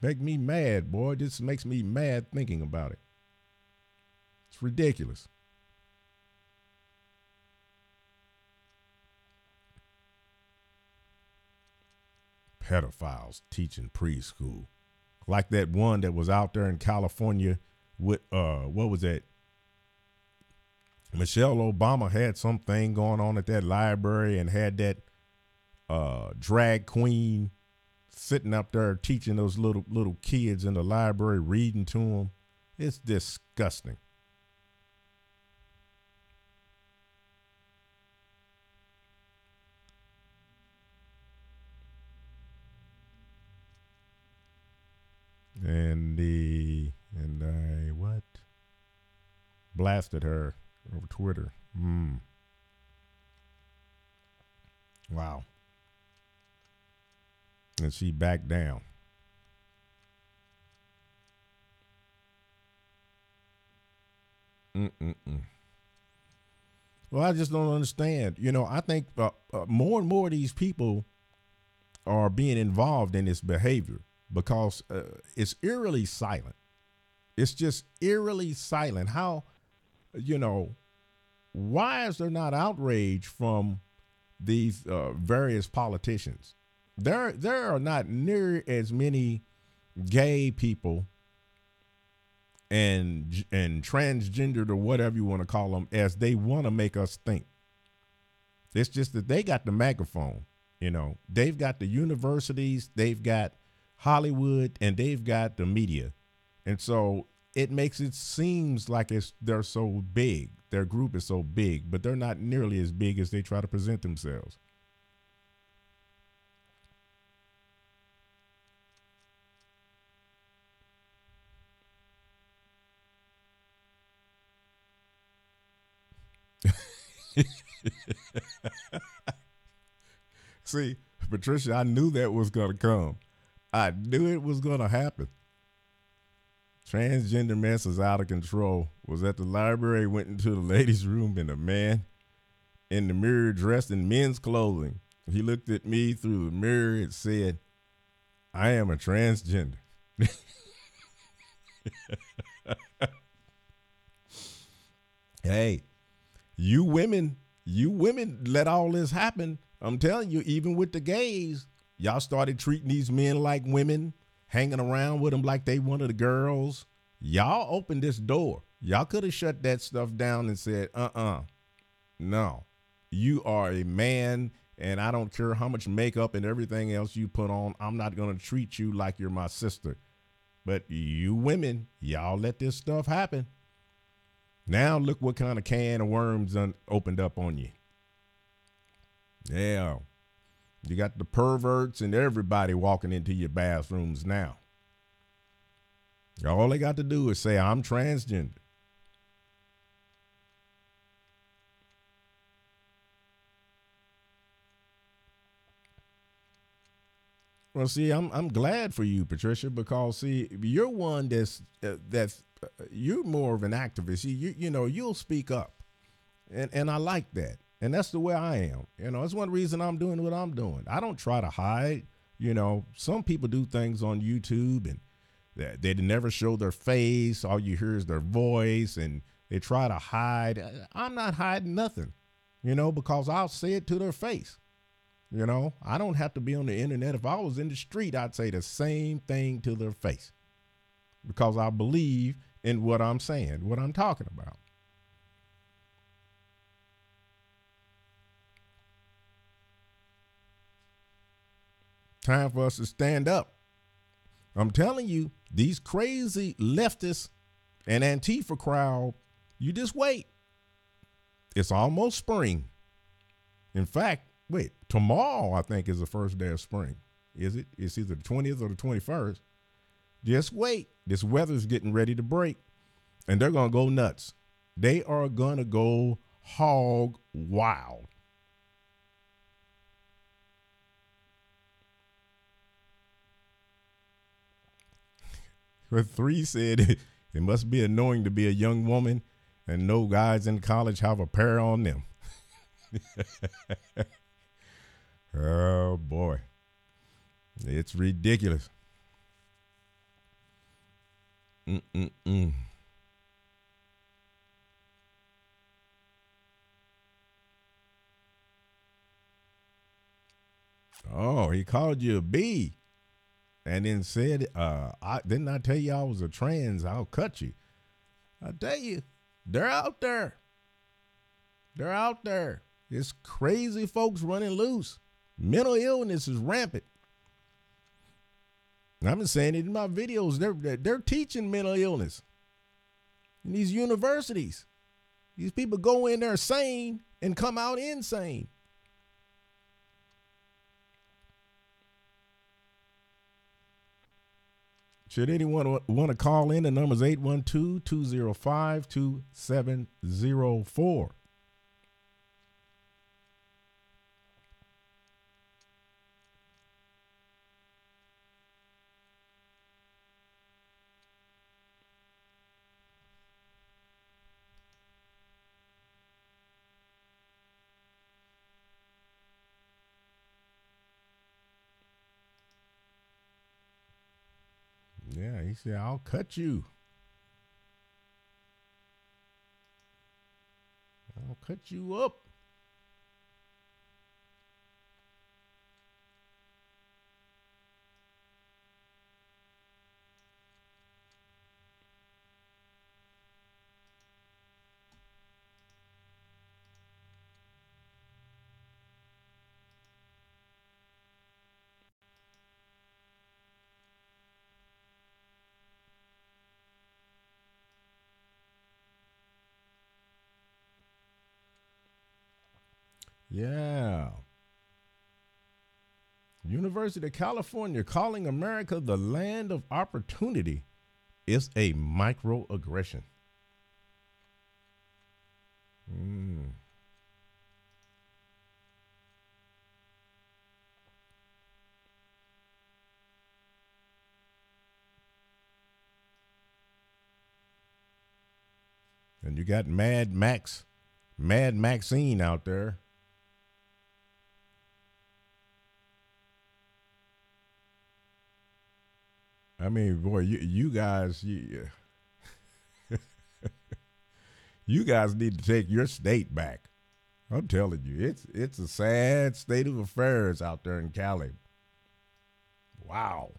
Make me mad, boy. This makes me mad thinking about it. It's ridiculous. Pedophiles teaching preschool. Like that one that was out there in California with, what was that? Michelle Obama had something going on at that library and had that drag queen sitting up there teaching those little kids in the library, reading to them. It's disgusting. And I what? Blasted her over Twitter. Wow. And she backed down. Well, I just don't understand. You know, I think more and more of these people are being involved in this behavior because it's eerily silent. It's just eerily silent. How, you know, why is there not outrage from these various politicians? There are not near as many gay people and transgendered or whatever you want to call them as they want to make us think. It's just that they got the microphone, you know, they've got the universities, they've got Hollywood, and they've got the media. And so it makes it seems like they're so big. Their group is so big, but they're not nearly as big as they try to present themselves. See, Patricia, I knew that was going to come. I knew it was going to happen. Transgender mess is out of control. Was at the library, went into the ladies' room, and a man in the mirror dressed in men's clothing. He looked at me through the mirror and said, "I am a transgender." Hey, you women let all this happen. I'm telling you, even with the gays, y'all started treating these men like women, hanging around with them like they one of the girls. Y'all opened this door. Y'all could have shut that stuff down and said, no, you are a man, and I don't care how much makeup and everything else you put on. I'm not going to treat you like you're my sister. But you women, y'all let this stuff happen. Now look what kind of can of worms opened up on you. Yeah. You got the perverts and everybody walking into your bathrooms now. All they got to do is say, I'm transgender. Well, see, I'm glad for you, Patricia, because see, you're one that's you're more of an activist. You know, you'll speak up, and I like that, and that's the way I am. You know, it's one reason I'm doing what I'm doing. I don't try to hide. You know, some people do things on YouTube and they never show their face. All you hear is their voice, and they try to hide. I'm not hiding nothing, you know, because I'll say it to their face. You know, I don't have to be on the internet. If I was in the street, I'd say the same thing to their face because I believe in what I'm saying, what I'm talking about. Time for us to stand up. I'm telling you, these crazy leftists and Antifa crowd, you just wait. It's almost spring. In fact, wait, tomorrow I think is the first day of spring. Is it? It's either the 20th or the 21st. Just wait. This weather's getting ready to break, and they're going to go nuts. They are going to go hog wild. But 3 said it must be annoying to be a young woman and no guys in college have a pair on them. Oh, boy. It's ridiculous. Oh, he called you a B and then said, didn't I tell you I was a trans? I'll cut you. I tell you, they're out there. They're out there. It's crazy folks running loose. Mental illness is rampant. I've been saying it in my videos. They're teaching mental illness in these universities. These people go in there sane and come out insane. Should anyone want to call in, the number is 812-205-2704. Yeah, he said, I'll cut you. I'll cut you up. Yeah. University of California calling America the land of opportunity is a microaggression. And you got Mad Maxine out there. I mean, boy, you guys, you guys need to take your state back. I'm telling you, it's a sad state of affairs out there in Cali. Wow.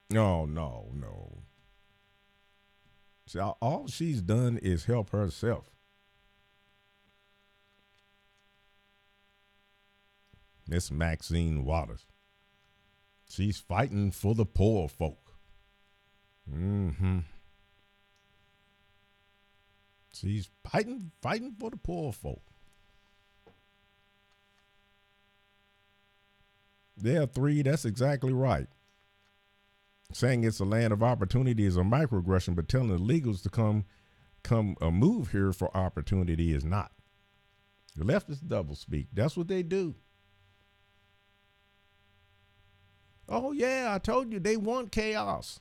No, no, no. See, all she's done is help herself. Miss Maxine Waters. She's fighting for the poor folk. Mm-hmm. She's fighting for the poor folk. There are three, that's exactly right. Saying it's a land of opportunity is a microaggression, but telling the illegals to come move here for opportunity is not. The left is doublespeak. That's what they do. Oh, yeah, I told you, they want chaos.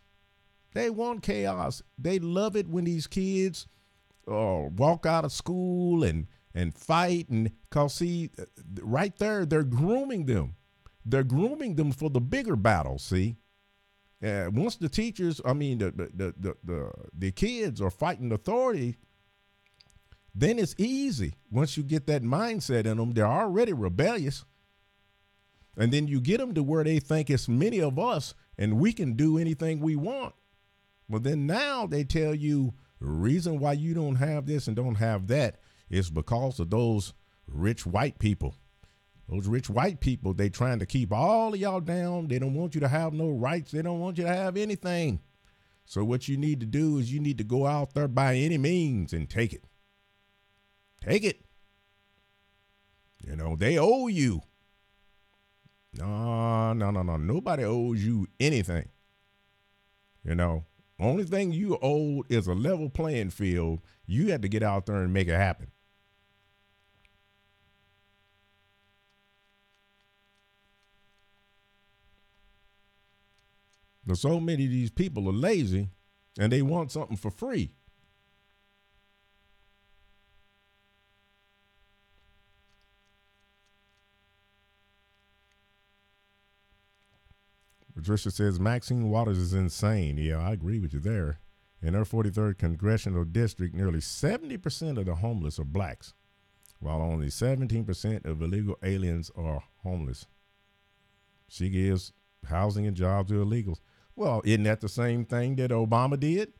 They want chaos. They love it when these kids walk out of school and fight. And cause see, right there, they're grooming them. They're grooming them for the bigger battle, see? Once the teachers, the kids are fighting authority, then it's easy. Once you get that mindset in them, they're already rebellious. And then you get them to where they think it's many of us and we can do anything we want. Well, then now they tell you the reason why you don't have this and don't have that is because of those rich white people. Those rich white people, they trying to keep all of y'all down. They don't want you to have no rights. They don't want you to have anything. So what you need to do is you need to go out there by any means and take it. Take it. You know, they owe you. No. Nobody owes you anything. You know, only thing you owe is a level playing field. You have to get out there and make it happen. But so many of these people are lazy and they want something for free. Patricia says Maxine Waters is insane. Yeah, I agree with you there. In her 43rd congressional district, nearly 70% of the homeless are blacks, while only 17% of illegal aliens are homeless. She gives housing and jobs to illegals. Well, isn't that the same thing that Obama did?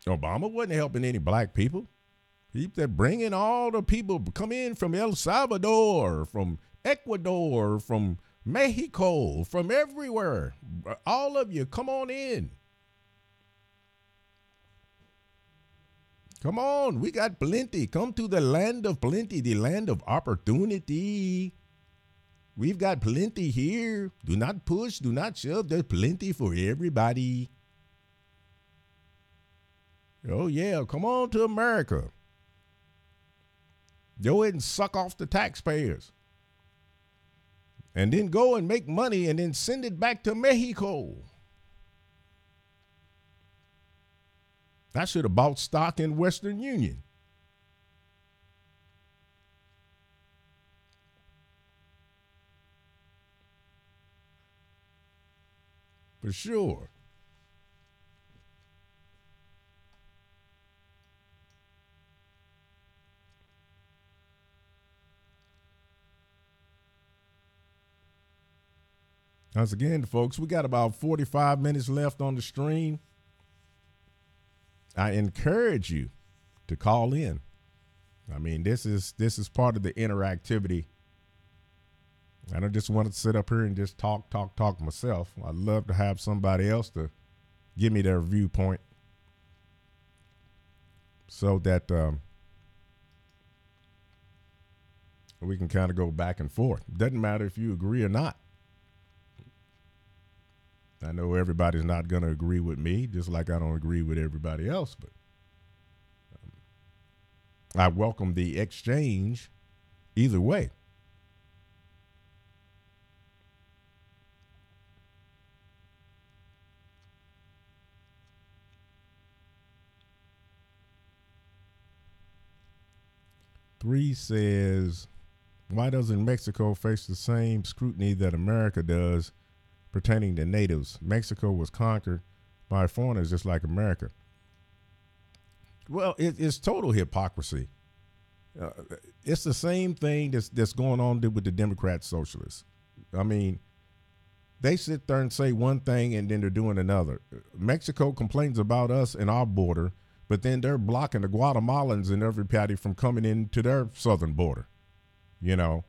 Obama wasn't helping any black people. He said bringing all the people come in from El Salvador, from Ecuador, from Mexico, from everywhere. All of you, come on in. Come on, we got plenty. Come to the land of plenty, the land of opportunity. We've got plenty here. Do not push, do not shove. There's plenty for everybody. Oh, yeah, come on to America. Go ahead and suck off the taxpayers. And then go and make money and then send it back to Mexico. I should have bought stock in Western Union. For sure. Once again, folks, we got about 45 minutes left on the stream. I encourage you to call in. I mean, this is part of the interactivity. I don't just want to sit up here and just talk myself. I'd love to have somebody else to give me their viewpoint so that we can kind of go back and forth. Doesn't matter if you agree or not. I know everybody's not going to agree with me, just like I don't agree with everybody else, but I welcome the exchange either way. Three says, why doesn't Mexico face the same scrutiny that America does pertaining to natives? Mexico was conquered by foreigners just like America. Well, it's total hypocrisy. It's the same thing that's going on with the Democrat socialists. I mean, they sit there and say one thing and then they're doing another. Mexico complains about us and our border, but then they're blocking the Guatemalans and everybody from coming into their southern border, you know,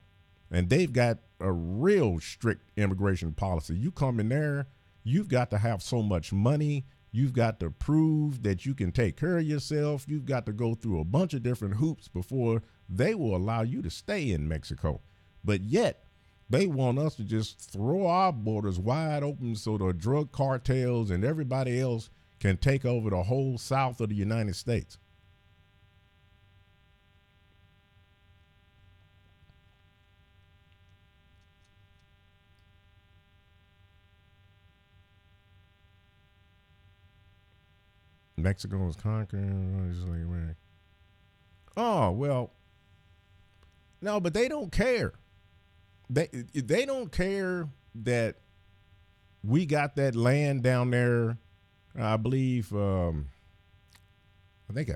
and they've got a real strict immigration policy. You come in there, you've got to have so much money. You've got to prove that you can take care of yourself. You've got to go through a bunch of different hoops before they will allow you to stay in Mexico. But yet they want us to just throw our borders wide open so the drug cartels and everybody else can take over the whole south of the United States. Mexico was conquering. Oh, well, no, but they don't care. They don't care that we got that land down there. I believe, I think,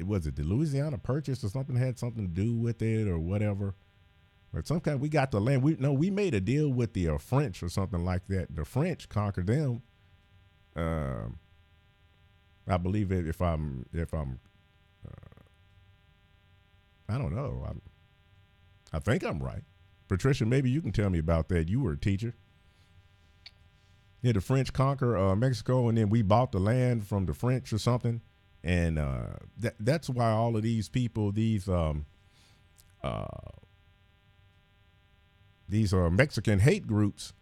was it the Louisiana Purchase or something had something to do with it or whatever. But some kind, we got the land. We made a deal with the French or something like that. The French conquered them. I believe it, if I'm, I don't know. I think I'm right. Patricia, maybe you can tell me about that. You were a teacher. Yeah, the French conquer Mexico, and then we bought the land from the French or something. And that's why all of these people, these Mexican hate groups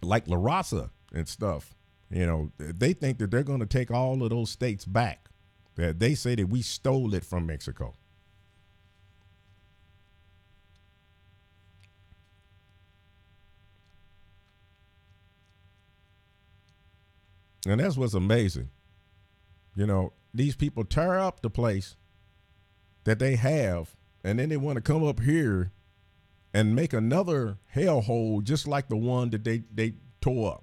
like La Raza and stuff, you know, they think that they're going to take all of those states back. That they say that we stole it from Mexico. And that's what's amazing. You know, these people tear up the place that they have, and then they want to come up here and make another hellhole just like the one that they tore up.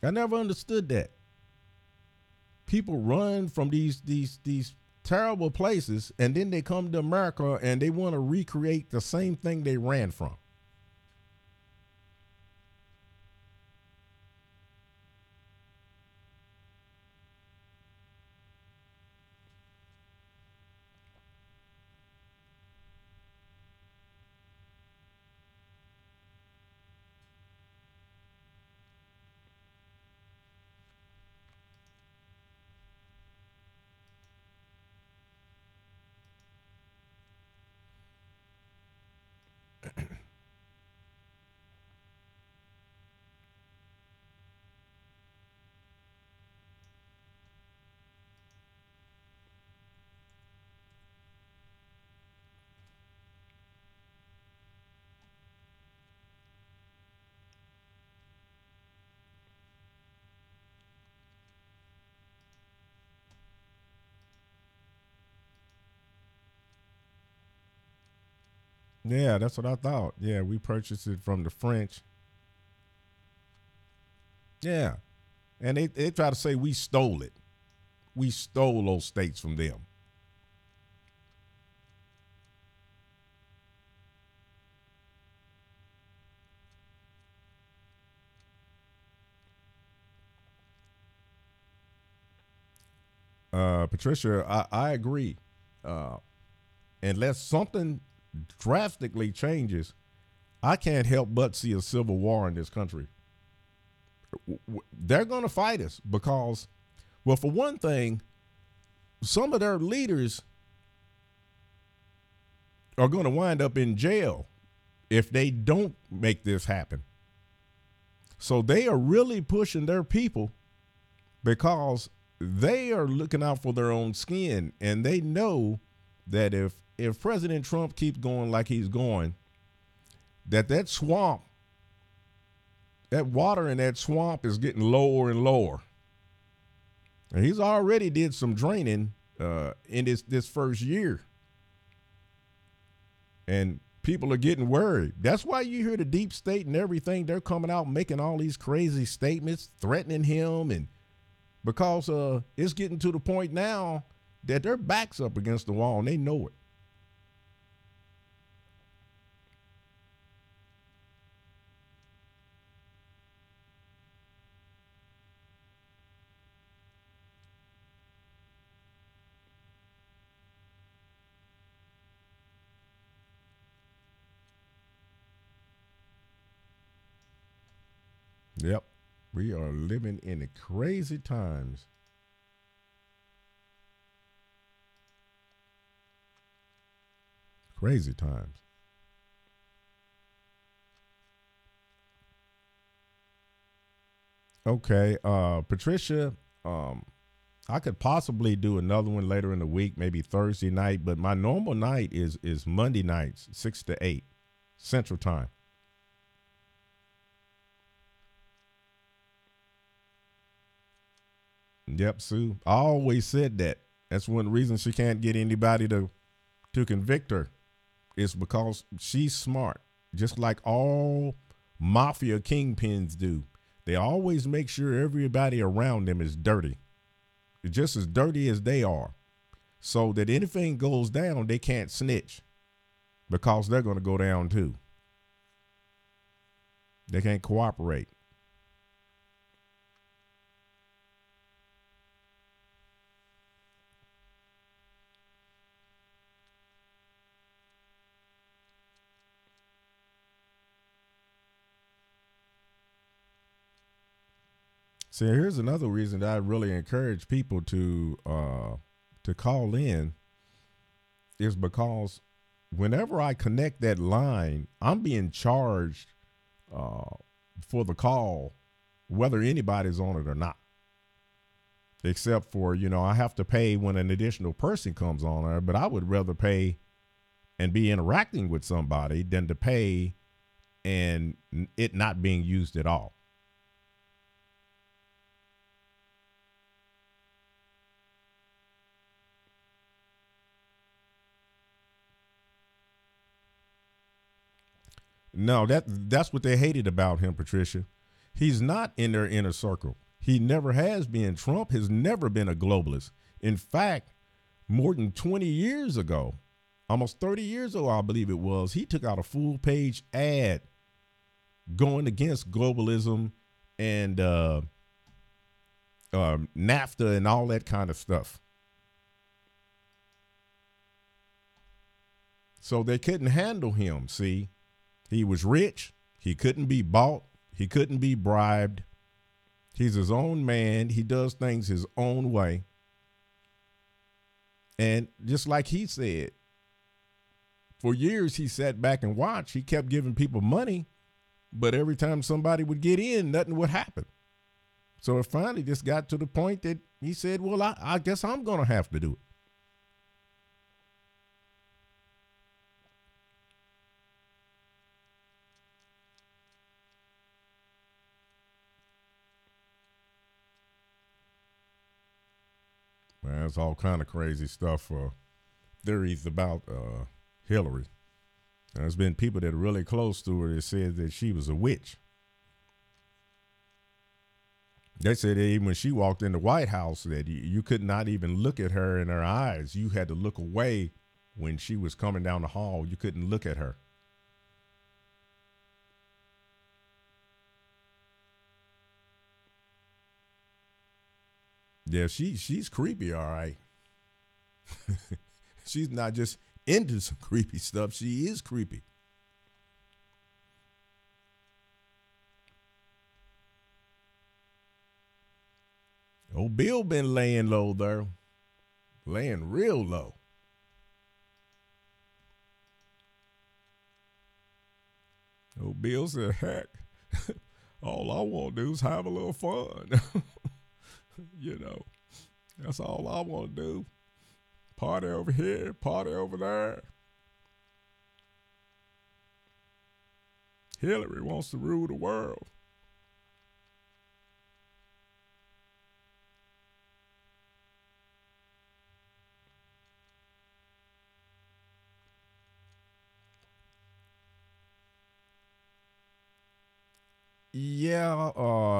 I never understood that. People run from these terrible places, and then they come to America and they want to recreate the same thing they ran from. Yeah, that's what I thought. Yeah, we purchased it from the French. Yeah. And they try to say we stole it. We stole those states from them. Patricia, I agree. Unless something drastically changes, I can't help but see a civil war in this country. They're going to fight us because, well, for one thing, some of their leaders are going to wind up in jail if they don't make this happen. So they are really pushing their people because they are looking out for their own skin, and they know that if President Trump keeps going like he's going, that swamp, that water in that swamp is getting lower and lower. And he's already did some draining in this first year. And people are getting worried. That's why you hear the deep state and everything. They're coming out making all these crazy statements, threatening him, and because it's getting to the point now that their back's up against the wall and they know it. Yep, we are living in crazy times. Crazy times. Okay, Patricia, I could possibly do another one later in the week, maybe Thursday night, but my normal night is Monday nights, 6 to 8 Central Time. Yep, Sue. I always said that. That's one reason she can't get anybody to convict her. It's because she's smart, just like all mafia kingpins do. They always make sure everybody around them is dirty, just as dirty as they are, so that anything goes down, they can't snitch because they're going to go down too. They can't cooperate. See, here's another reason that I really encourage people to call in is because whenever I connect that line, I'm being charged for the call, whether anybody's on it or not. Except for, I have to pay when an additional person comes on there, but I would rather pay and be interacting with somebody than to pay and it not being used at all. No, that's what they hated about him, Patricia. He's not in their inner circle. He never has been. Trump has never been a globalist. In fact, more than 20 years ago, almost 30 years ago, I believe it was, he took out a full page ad going against globalism and NAFTA and all that kind of stuff. So they couldn't handle him, see. He was rich. He couldn't be bought. He couldn't be bribed. He's his own man. He does things his own way. And just like he said, for years he sat back and watched. He kept giving people money, but every time somebody would get in, nothing would happen. So it finally just got to the point that he said, well, I guess I'm going to have to do it. Man, it's all kind of crazy stuff, theories about Hillary. There's been people that are really close to her that said that she was a witch. They said that even when she walked in the White House that you could not even look at her in her eyes. You had to look away when she was coming down the hall. You couldn't look at her. Yeah, she's creepy, all right. She's not just into some creepy stuff. She is creepy. Old Bill been laying low there. Laying real low. Old Bill said, heck, all I want to do is have a little fun. You know, that's all I want to do. Party over here, party over there. Hillary wants to rule the world. Yeah,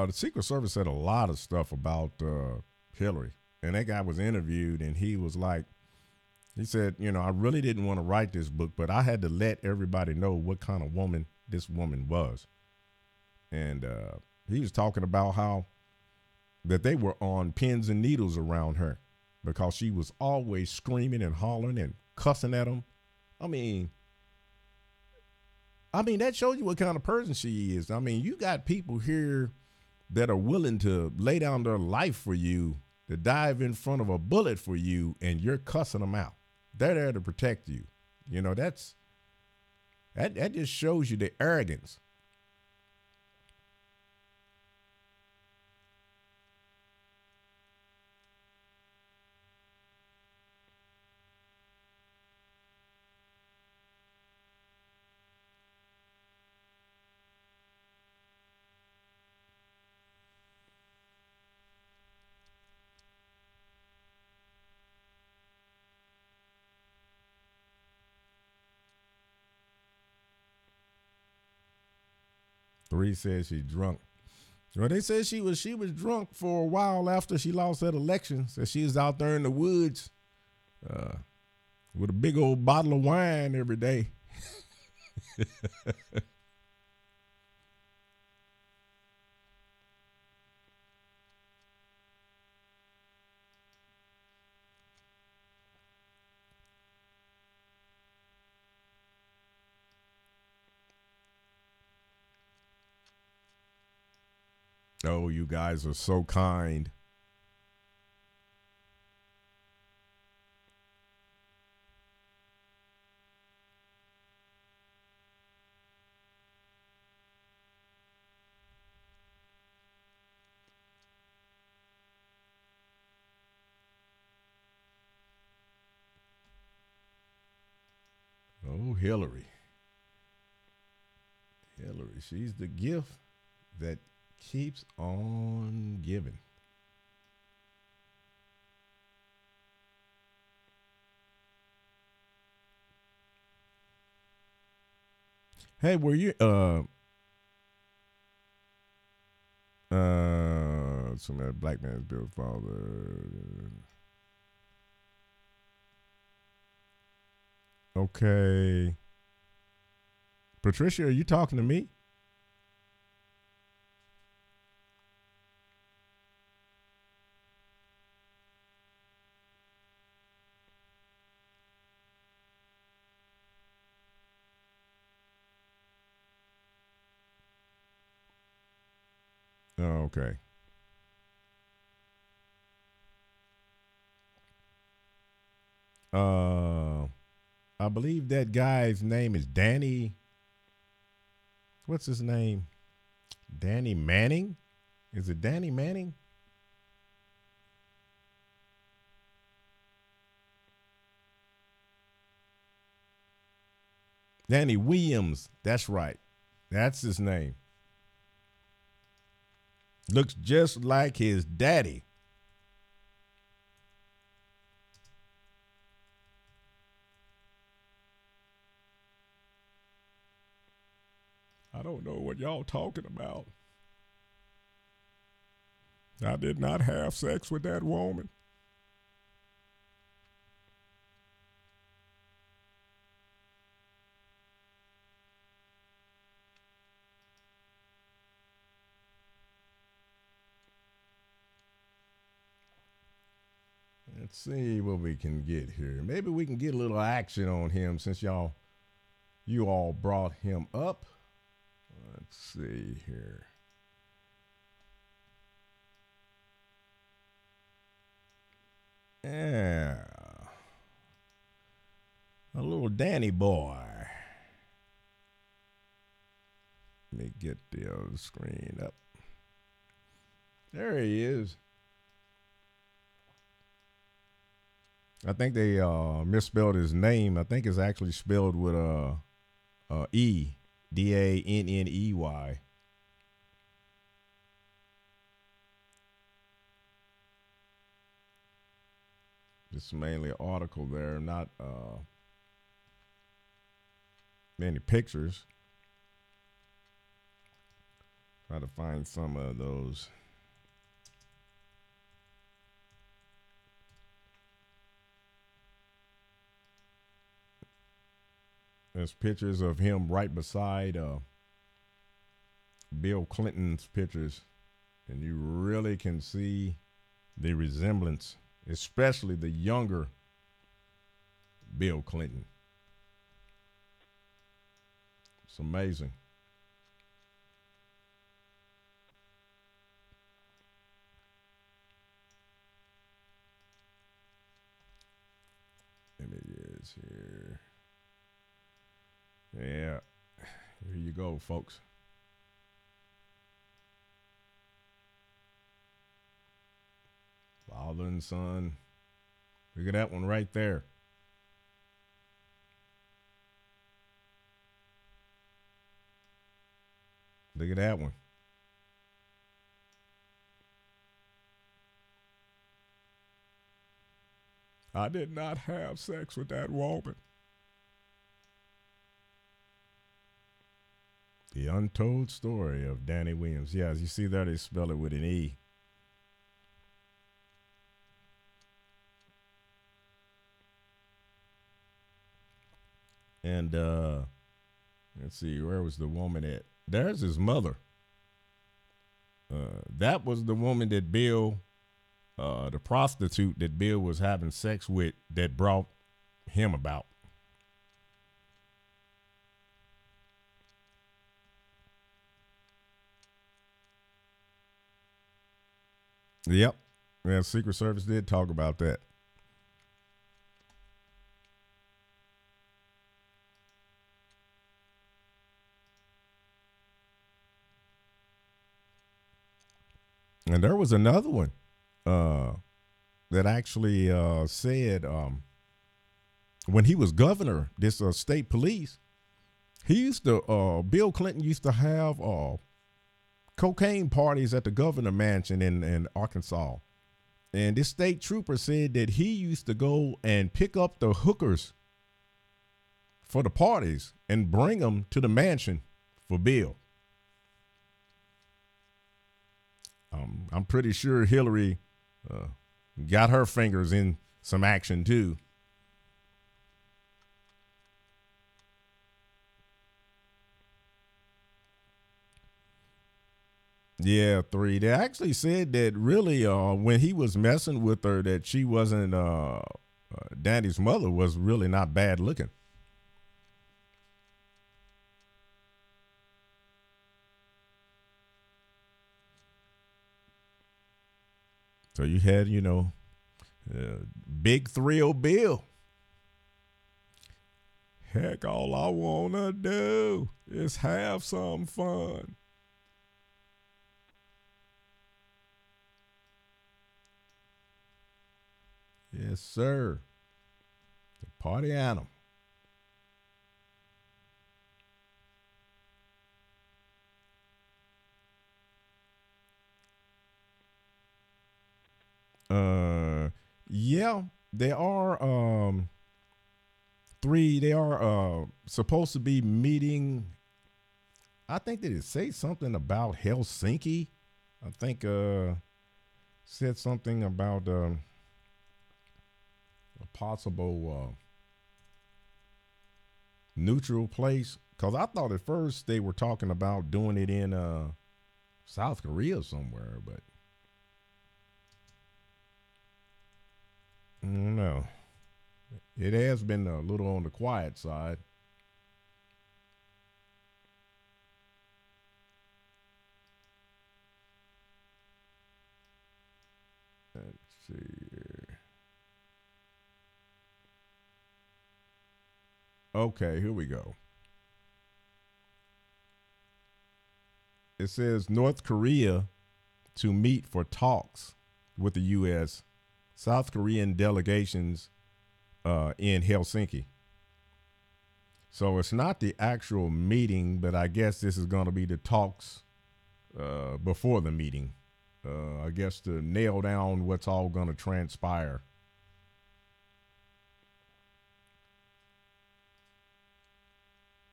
the Secret Service said a lot of stuff about Hillary. And that guy was interviewed, and he was like, he said, you know, I really didn't want to write this book, but I had to let everybody know what kind of woman this woman was. And he was talking about how that they were on pins and needles around her because she was always screaming and hollering and cussing at them. I mean, that shows you what kind of person she is. I mean, you got people here that are willing to lay down their life for you, to dive in front of a bullet for you, and you're cussing them out. They're there to protect you. You know, that just shows you the arrogance. Three says she's drunk. Well, they said she was drunk for a while after she lost that election. So she was out there in the woods with a big old bottle of wine every day. Oh, you guys are so kind. Oh, Hillary. Hillary, she's the gift that keeps on giving. Hey, were you some of that black man's Bill's father? Okay. Patricia, are you talking to me? Oh, okay. I believe that guy's name is Danny. What's his name? Danny Manning? Is it Danny Manning? Danny Williams. That's right. That's his name. Looks just like his daddy. I don't know what y'all talking about. I did not have sex with that woman. Let's see what we can get here. Maybe we can get a little action on him since you all brought him up. Let's see here. Yeah. A little Danny boy. Let me get the other screen up. There he is. I think they misspelled his name. I think it's actually spelled with E, Danney. Just mainly an article there, not many pictures. Try to find some of those. There's pictures of him right beside Bill Clinton's pictures, and you really can see the resemblance, especially the younger Bill Clinton. It's amazing. Images here. Yeah, here you go, folks. Father and son. Look at that one right there. Look at that one. I did not have sex with that woman. The untold story of Danny Williams. Yeah, as you see there, they spell it with an E. And let's see, where was the woman at? There's his mother. That was the woman that Bill, the prostitute that Bill was having sex with, that brought him about. Yep. Yeah, Secret Service did talk about that. And there was another one that actually said when he was governor, this state police, he used to, Bill Clinton used to have cocaine parties at the governor mansion in Arkansas. And this state trooper said that he used to go and pick up the hookers for the parties and bring them to the mansion for Bill. I'm pretty sure Hillary got her fingers in some action too. Yeah, 3. They actually said that really when he was messing with her, that she wasn't, Danny's mother was really not bad looking. So you had, Big Thrill Bill. Heck, all I want to do is have some fun. Yes, sir. The party animal. Yeah, they are 3. They are supposed to be meeting. I think they did say something about Helsinki. I think said something about a possible neutral place, because I thought at first they were talking about doing it in South Korea somewhere, but I don't know. It has been a little on the quiet side. Let's see here. Okay, here we go. It says North Korea to meet for talks with the U.S. South Korean delegations in Helsinki. So it's not the actual meeting, but I guess this is going to be the talks before the meeting. I guess to nail down what's all going to transpire.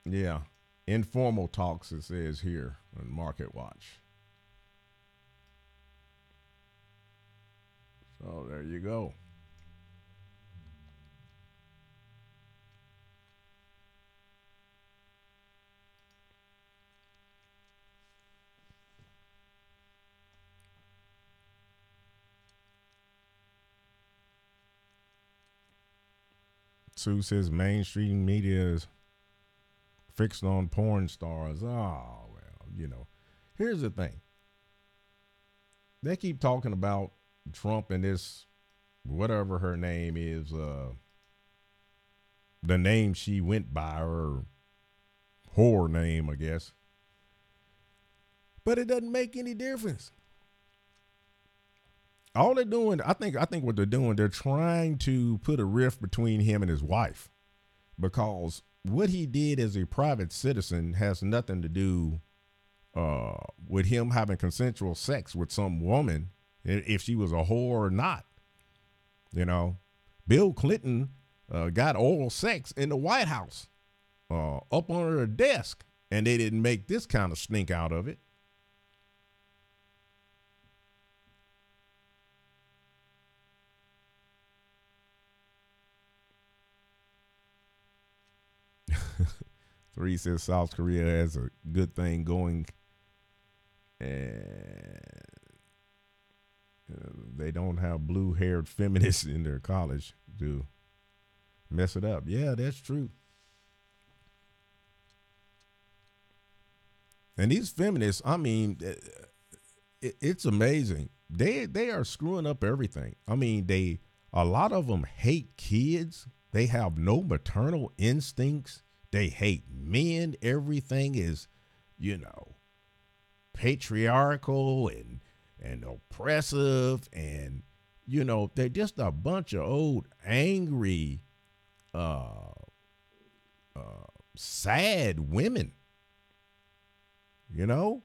Yeah, informal talks, it says here on Market Watch. So there you go. Sue says mainstream media is fixed on porn stars. Oh, well, you know. Here's the thing. They keep talking about Trump and this, whatever her name is, the name she went by, her whore name, I guess. But it doesn't make any difference. All they're doing, I think what they're doing, they're trying to put a rift between him and his wife, because what he did as a private citizen has nothing to do with him having consensual sex with some woman, if she was a whore or not. You know, Bill Clinton got oral sex in the White House up under her desk, and they didn't make this kind of stink out of it. Three says South Korea has a good thing going, and they don't have blue-haired feminists in their college to mess it up. Yeah, that's true. And these feminists, I mean, it's amazing. They are screwing up everything. I mean, a lot of them hate kids. They have no maternal instincts. They hate men. Everything is, you know, patriarchal and oppressive. And, you know, they're just a bunch of old, angry, sad women, you know?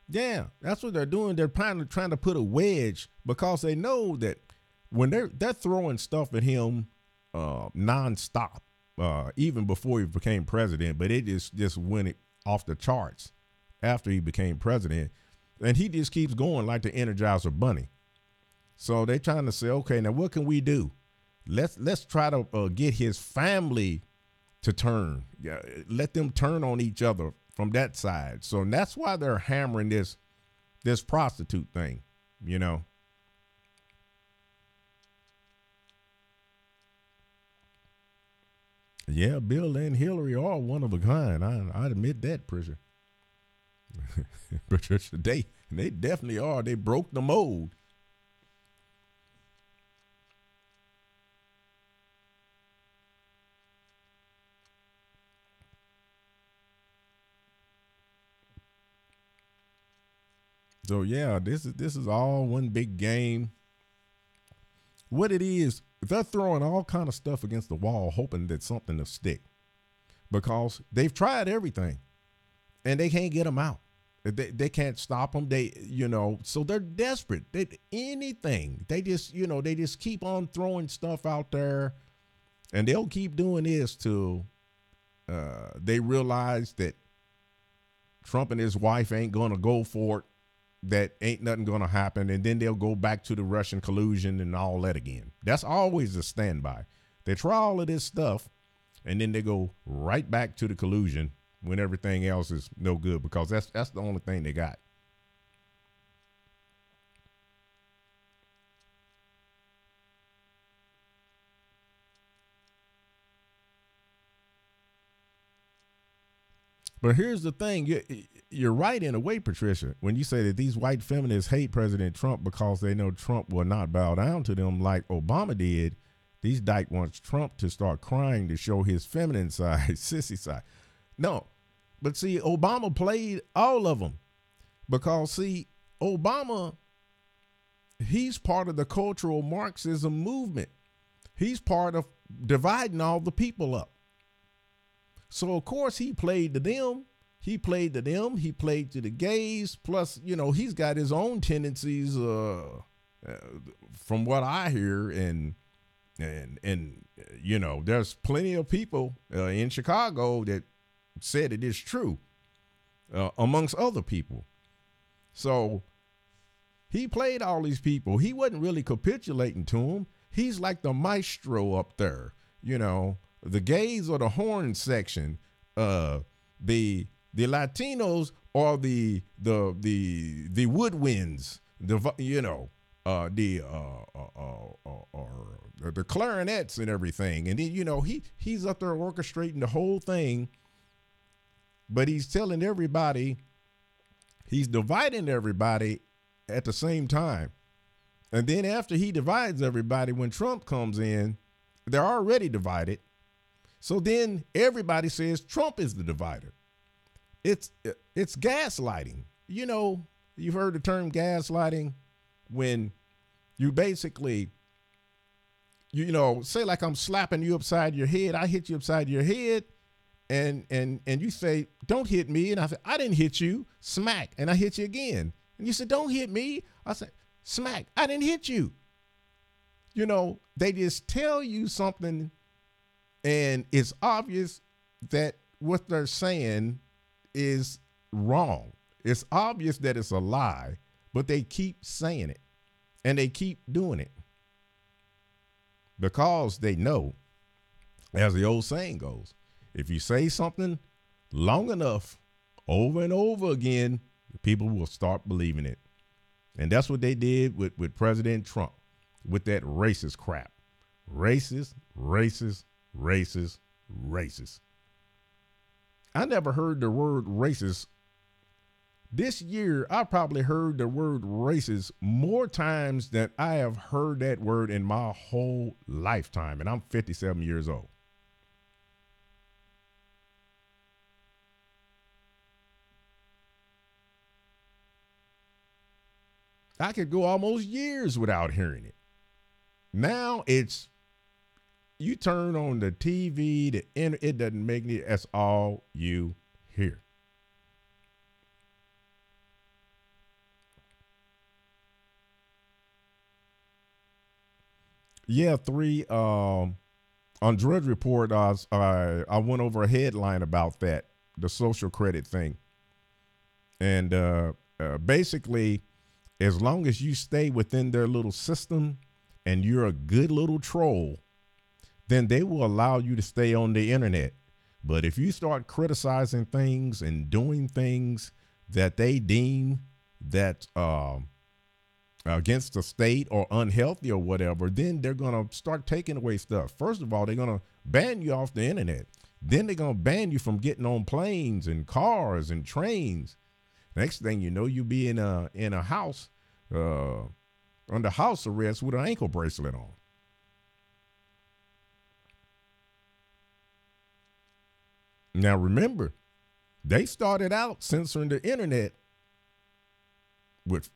Yeah, that's what they're doing. They're trying to put a wedge, because they know that when they're throwing stuff at him nonstop, even before he became president, but it just went off the charts after he became president, and he just keeps going like the Energizer Bunny. So they're trying to say, okay, now what can we do? Let's try to get his family to turn. Yeah, let them turn on each other from that side. So that's why they're hammering this prostitute thing, you know. Yeah, Bill and Hillary are one of a kind. I admit that, Patricia. Patricia, they definitely are. They broke the mold. So yeah, this is all one big game. What it is, they're throwing all kind of stuff against the wall, hoping that something will stick, because they've tried everything, and they can't get them out. They can't stop them. So they're desperate. Anything. They just keep on throwing stuff out there, and they'll keep doing this till they realize that Trump and his wife ain't gonna go for it. That ain't nothing going to happen, and then they'll go back to the Russian collusion and all that again. That's always a standby. They try all of this stuff, and then they go right back to the collusion when everything else is no good, because that's the only thing they got. But here's the thing. You're right in a way, Patricia, when you say that these white feminists hate President Trump because they know Trump will not bow down to them like Obama did. These dyke wants Trump to start crying to show his feminine side, sissy side. No, but see, Obama played all of them because, see, Obama, he's part of the cultural Marxism movement. He's part of dividing all the people up. So, of course, he played to them. He played to them. He played to the gays. Plus, you know, he's got his own tendencies from what I hear. And you know, there's plenty of people in Chicago that said it is true, amongst other people. So he played all these people. He wasn't really capitulating to them. He's like the maestro up there. You know, the gays are the horn section. The Latinos are the woodwinds. The clarinets and everything. And then, you know, he's up there orchestrating the whole thing, but he's telling everybody, he's dividing everybody at the same time. And then after he divides everybody, when Trump comes in, they're already divided. So then everybody says Trump is the divider. It's gaslighting. You know, you've heard the term gaslighting when you basically, you know, say like I'm slapping you upside your head. I hit you upside your head and you say, don't hit me. And I say, I didn't hit you. Smack. And I hit you again. And you said, don't hit me. I said, smack. I didn't hit you. You know, they just tell you something and it's obvious that what they're saying is wrong. It's obvious that it's a lie, but they keep saying it and they keep doing it because they know, as the old saying goes, if you say something long enough, over and over again, people will start believing it. And that's what they did with President Trump, with that racist crap. Racist, racist, racist, racist. I never heard the word racist. This year, I probably heard the word racist more times than I have heard that word in my whole lifetime. And I'm 57 years old. I could go almost years without hearing it. Now it's, you turn on the TV, it doesn't make it, that's all you hear. Yeah, on Drudge Report, I went over a headline about that, the social credit thing. And basically, as long as you stay within their little system and you're a good little troll, then they will allow you to stay on the internet. But if you start criticizing things and doing things that they deem that against the state or unhealthy or whatever, then they're going to start taking away stuff. First of all, they're going to ban you off the internet. Then they're going to ban you from getting on planes and cars and trains. Next thing you know, you'll be in a house under house arrest with an ankle bracelet on. Now, remember, they started out censoring the internet with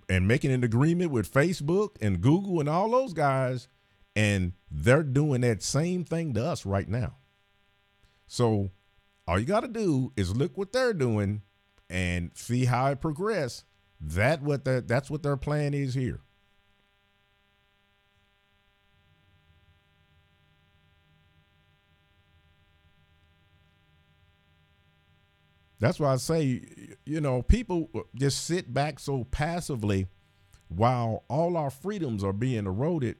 and making an agreement with Facebook and Google and all those guys, and they're doing that same thing to us right now. So all you got to do is look what they're doing and see how it progresses. That's what their plan is here. That's why I say, you know, people just sit back so passively while all our freedoms are being eroded.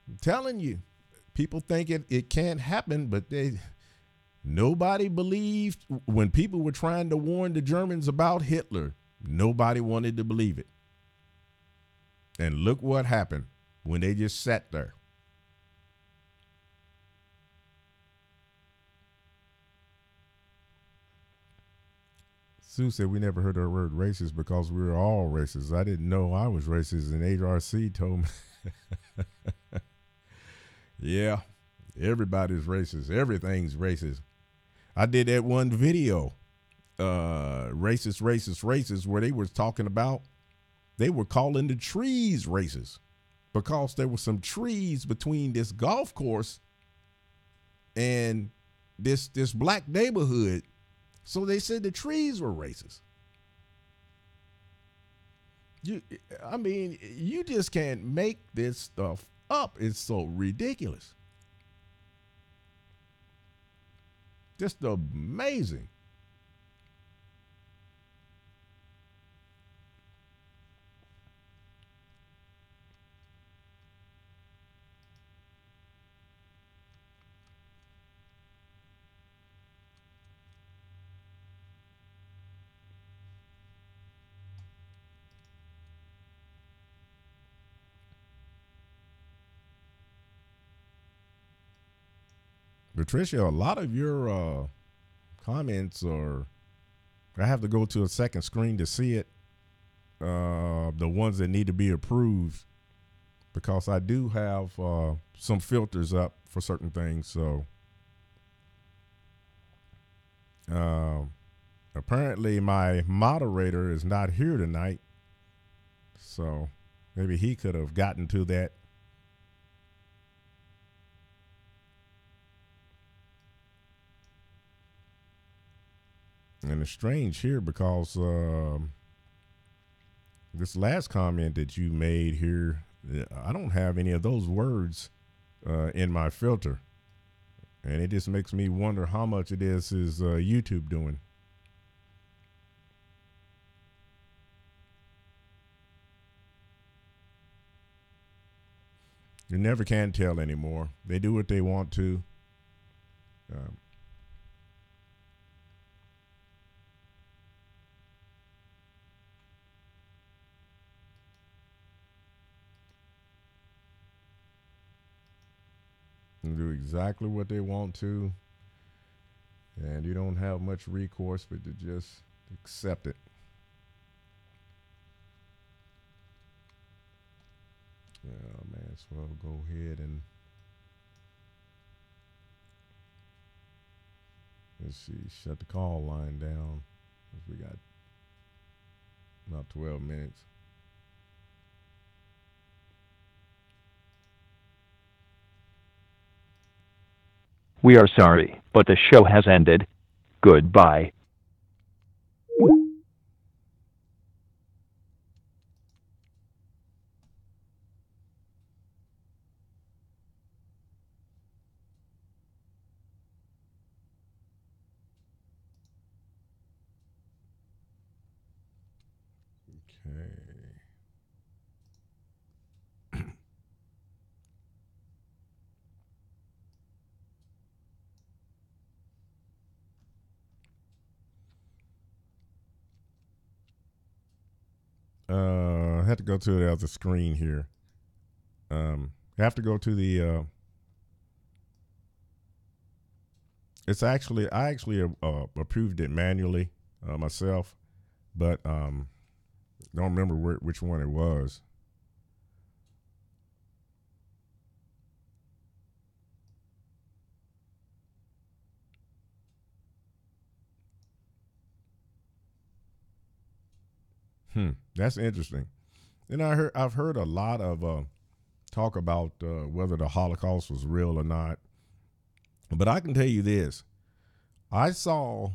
I'm telling you, people think it can't happen, but nobody believed when people were trying to warn the Germans about Hitler. Nobody wanted to believe it. And look what happened when they just sat there. Sue said we never heard the word racist because we were all racist. I didn't know I was racist, and HRC told me. Yeah, everybody's racist. Everything's racist. I did that one video, racist, where they were talking about, they were calling the trees racist because there were some trees between this golf course and this black neighborhood. So they said the trees were racist. You just can't make this stuff up. It's so ridiculous. Just amazing. Patricia, a lot of your comments are, I have to go to a second screen to see it. The ones that need to be approved, because I do have some filters up for certain things. So apparently my moderator is not here tonight. So maybe he could have gotten to that. And it's strange here because this last comment that you made here, I don't have any of those words in my filter. And it just makes me wonder how much it is YouTube doing. You never can tell anymore. They do what they want to. And do exactly what they want to, and you don't have much recourse but to just accept it. Yeah, man, so I'll go ahead and let's see, shut the call line down, because we got about 12 minutes. We are sorry, but the show has ended. Goodbye. I had to go to the other screen here. I have to go to the. I actually approved it manually myself, but don't remember which one it was. That's interesting. And I've heard a lot of talk about whether the Holocaust was real or not. But I can tell you this: I saw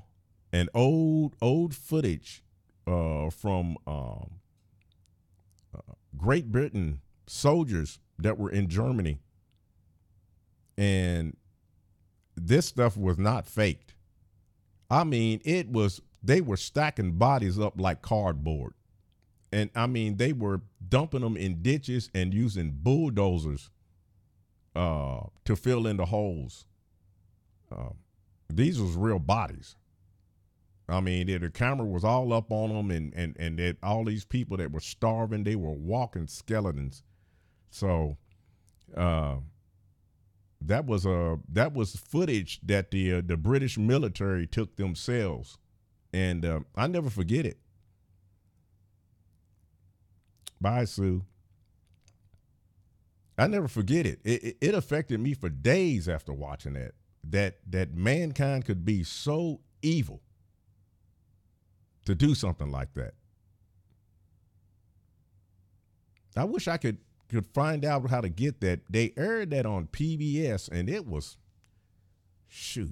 an old footage from Great Britain soldiers that were in Germany, and this stuff was not faked. I mean, they were stacking bodies up like cardboard. And I mean, they were dumping them in ditches and using bulldozers to fill in the holes. These was real bodies. I mean, the camera was all up on them, and all these people that were starving, they were walking skeletons. So that was footage that the British military took themselves And I never forget it. Bye, Sue. I never forget it. It affected me for days after watching that. That mankind could be so evil to do something like that. I wish I could find out how to get that. They aired that on PBS, and it was,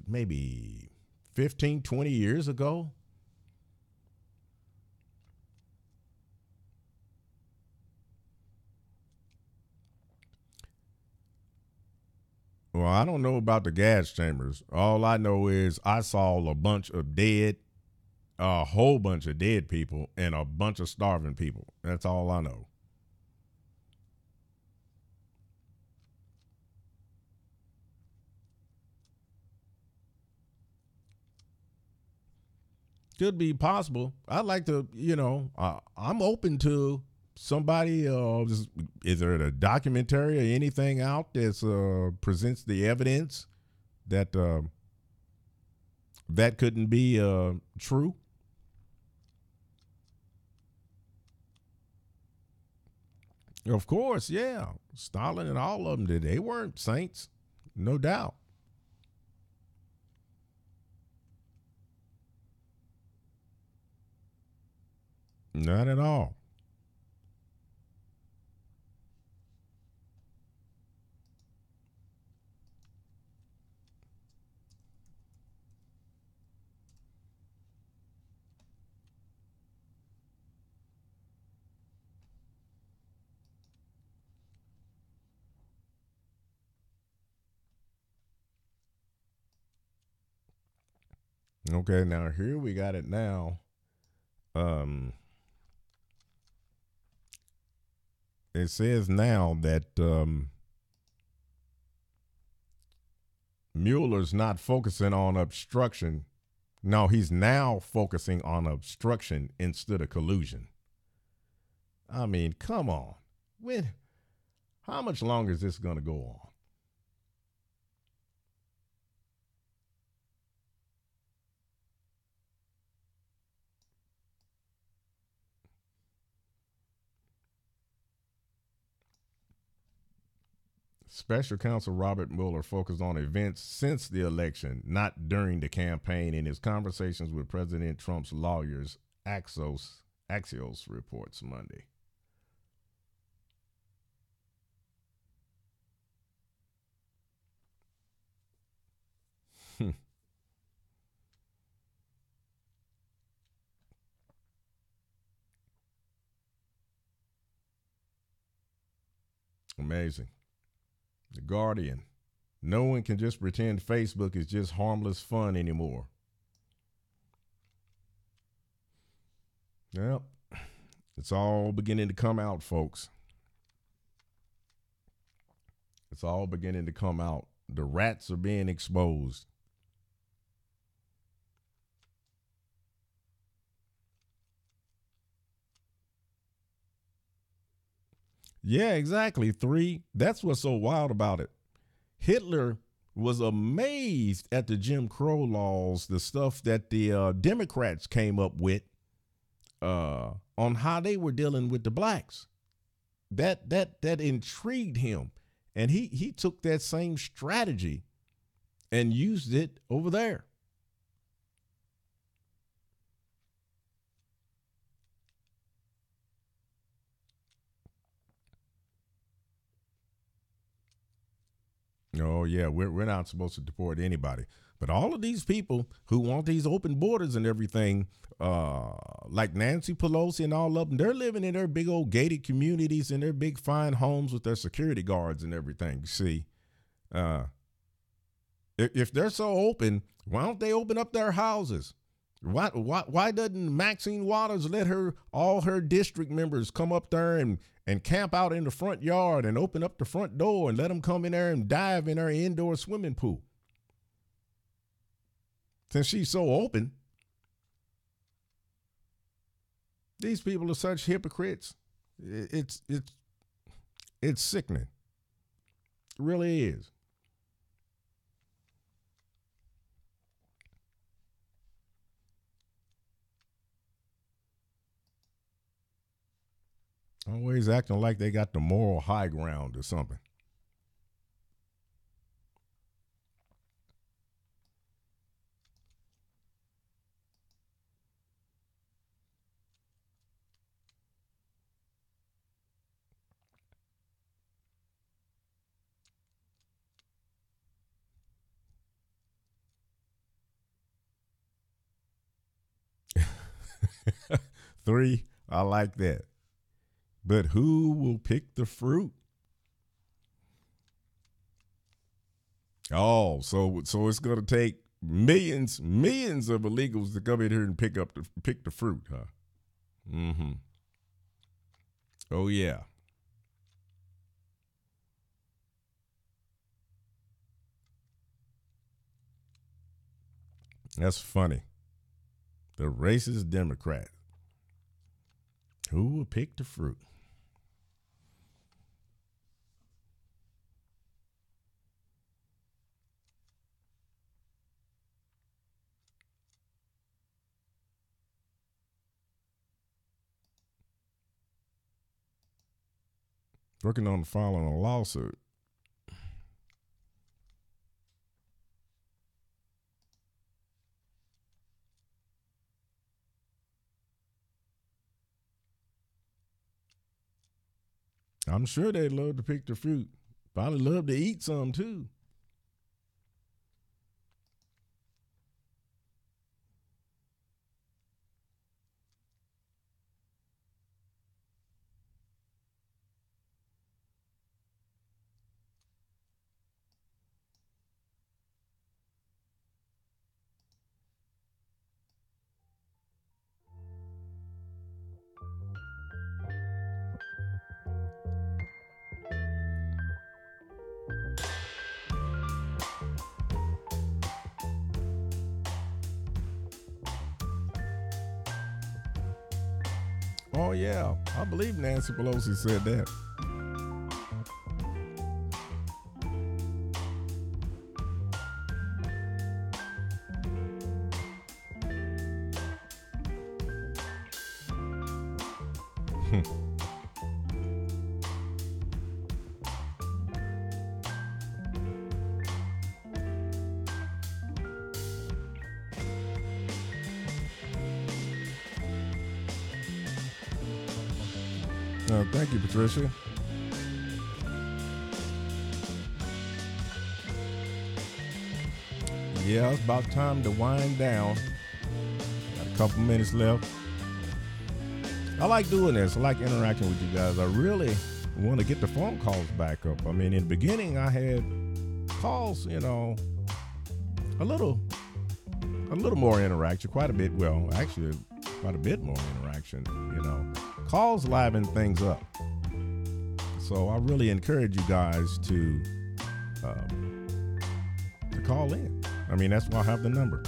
maybe 15, 20 years ago. Well, I don't know about the gas chambers. All I know is I saw a whole bunch of dead people and a bunch of starving people. That's all I know. Could be possible. I'd like to, I'm open to somebody, is there a documentary or anything out that presents the evidence that that couldn't be true? Of course, yeah. Stalin and all of them, they weren't saints, no doubt. Not at all. Okay, now here we got it now. It says now that Mueller's not focusing on obstruction. No, he's now focusing on obstruction instead of collusion. I mean, come on. How much longer is this going to go on? Special Counsel Robert Mueller focused on events since the election, not during the campaign, in his conversations with President Trump's lawyers, Axios reports Monday. Amazing. The Guardian. No one can just pretend Facebook is just harmless fun anymore. Yep. It's all beginning to come out, folks. It's all beginning to come out. The rats are being exposed. Yeah, exactly. 3. That's what's so wild about it. Hitler was amazed at the Jim Crow laws, the stuff that the Democrats came up with on how they were dealing with the blacks. That intrigued him, and he took that same strategy and used it over there. Oh, yeah, we're not supposed to deport anybody. But all of these people who want these open borders and everything, like Nancy Pelosi and all of them, they're living in their big old gated communities in their big fine homes with their security guards and everything. You see, if they're so open, why don't they open up their houses? Why doesn't Maxine Waters let all her district members come up there and camp out in the front yard and open up the front door and let them come in there and dive in her indoor swimming pool? Since she's so open, these people are such hypocrites. It's sickening. It really is. Always acting like they got the moral high ground or something. Three, I like that. But who will pick the fruit? Oh, so it's gonna take millions of illegals to come in here and pick the fruit, huh? Mm-hmm. Oh yeah. That's funny. The racist Democrat. Who will pick the fruit? Working on filing a lawsuit. I'm sure they'd love to pick the fruit. Probably love to eat some too. Oh yeah, I believe Nancy Pelosi said that. Thank you, Patricia. Yeah, it's about time to wind down. Got a couple minutes left. I like doing this. I like interacting with you guys. I really want to get the phone calls back up. I mean, in the beginning, I had calls, a little more interaction, quite a bit. Well, actually, quite a bit more interaction, Calls liven things up. So I really encourage you guys to call in. I mean, that's why I have the number.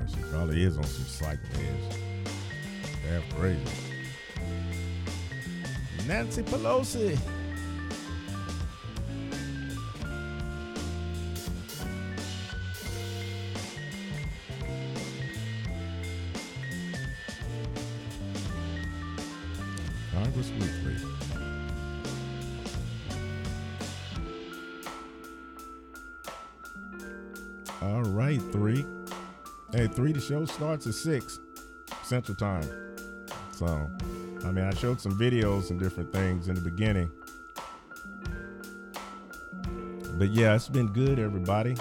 She probably is on some psych meds. That's crazy. Nancy Pelosi. Congress Weekly. All right, 3. Hey, 3, the show starts at 6 Central Time. So, I mean, I showed some videos and different things in the beginning. But yeah, it's been good, everybody.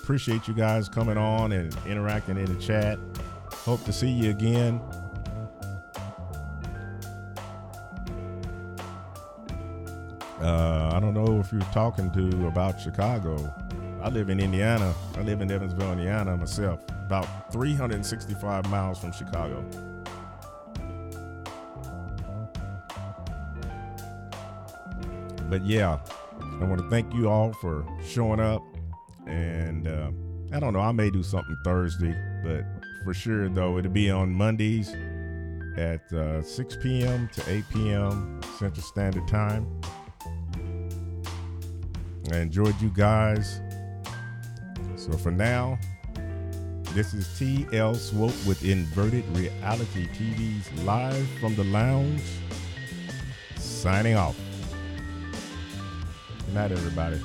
Appreciate you guys coming on and interacting in the chat. Hope to see you again. I don't know if you're talking to about Chicago. I live in Indiana. I live in Evansville, Indiana myself, about 365 miles from Chicago. But yeah, I want to thank you all for showing up. And I don't know, I may do something Thursday, but for sure, though, it'll be on Mondays at 6 p.m. to 8 p.m. Central Standard Time. I enjoyed you guys. So for now, this is T.L. Swope with Inverted Reality TV's Live from the Lounge, signing off. Good night, everybody.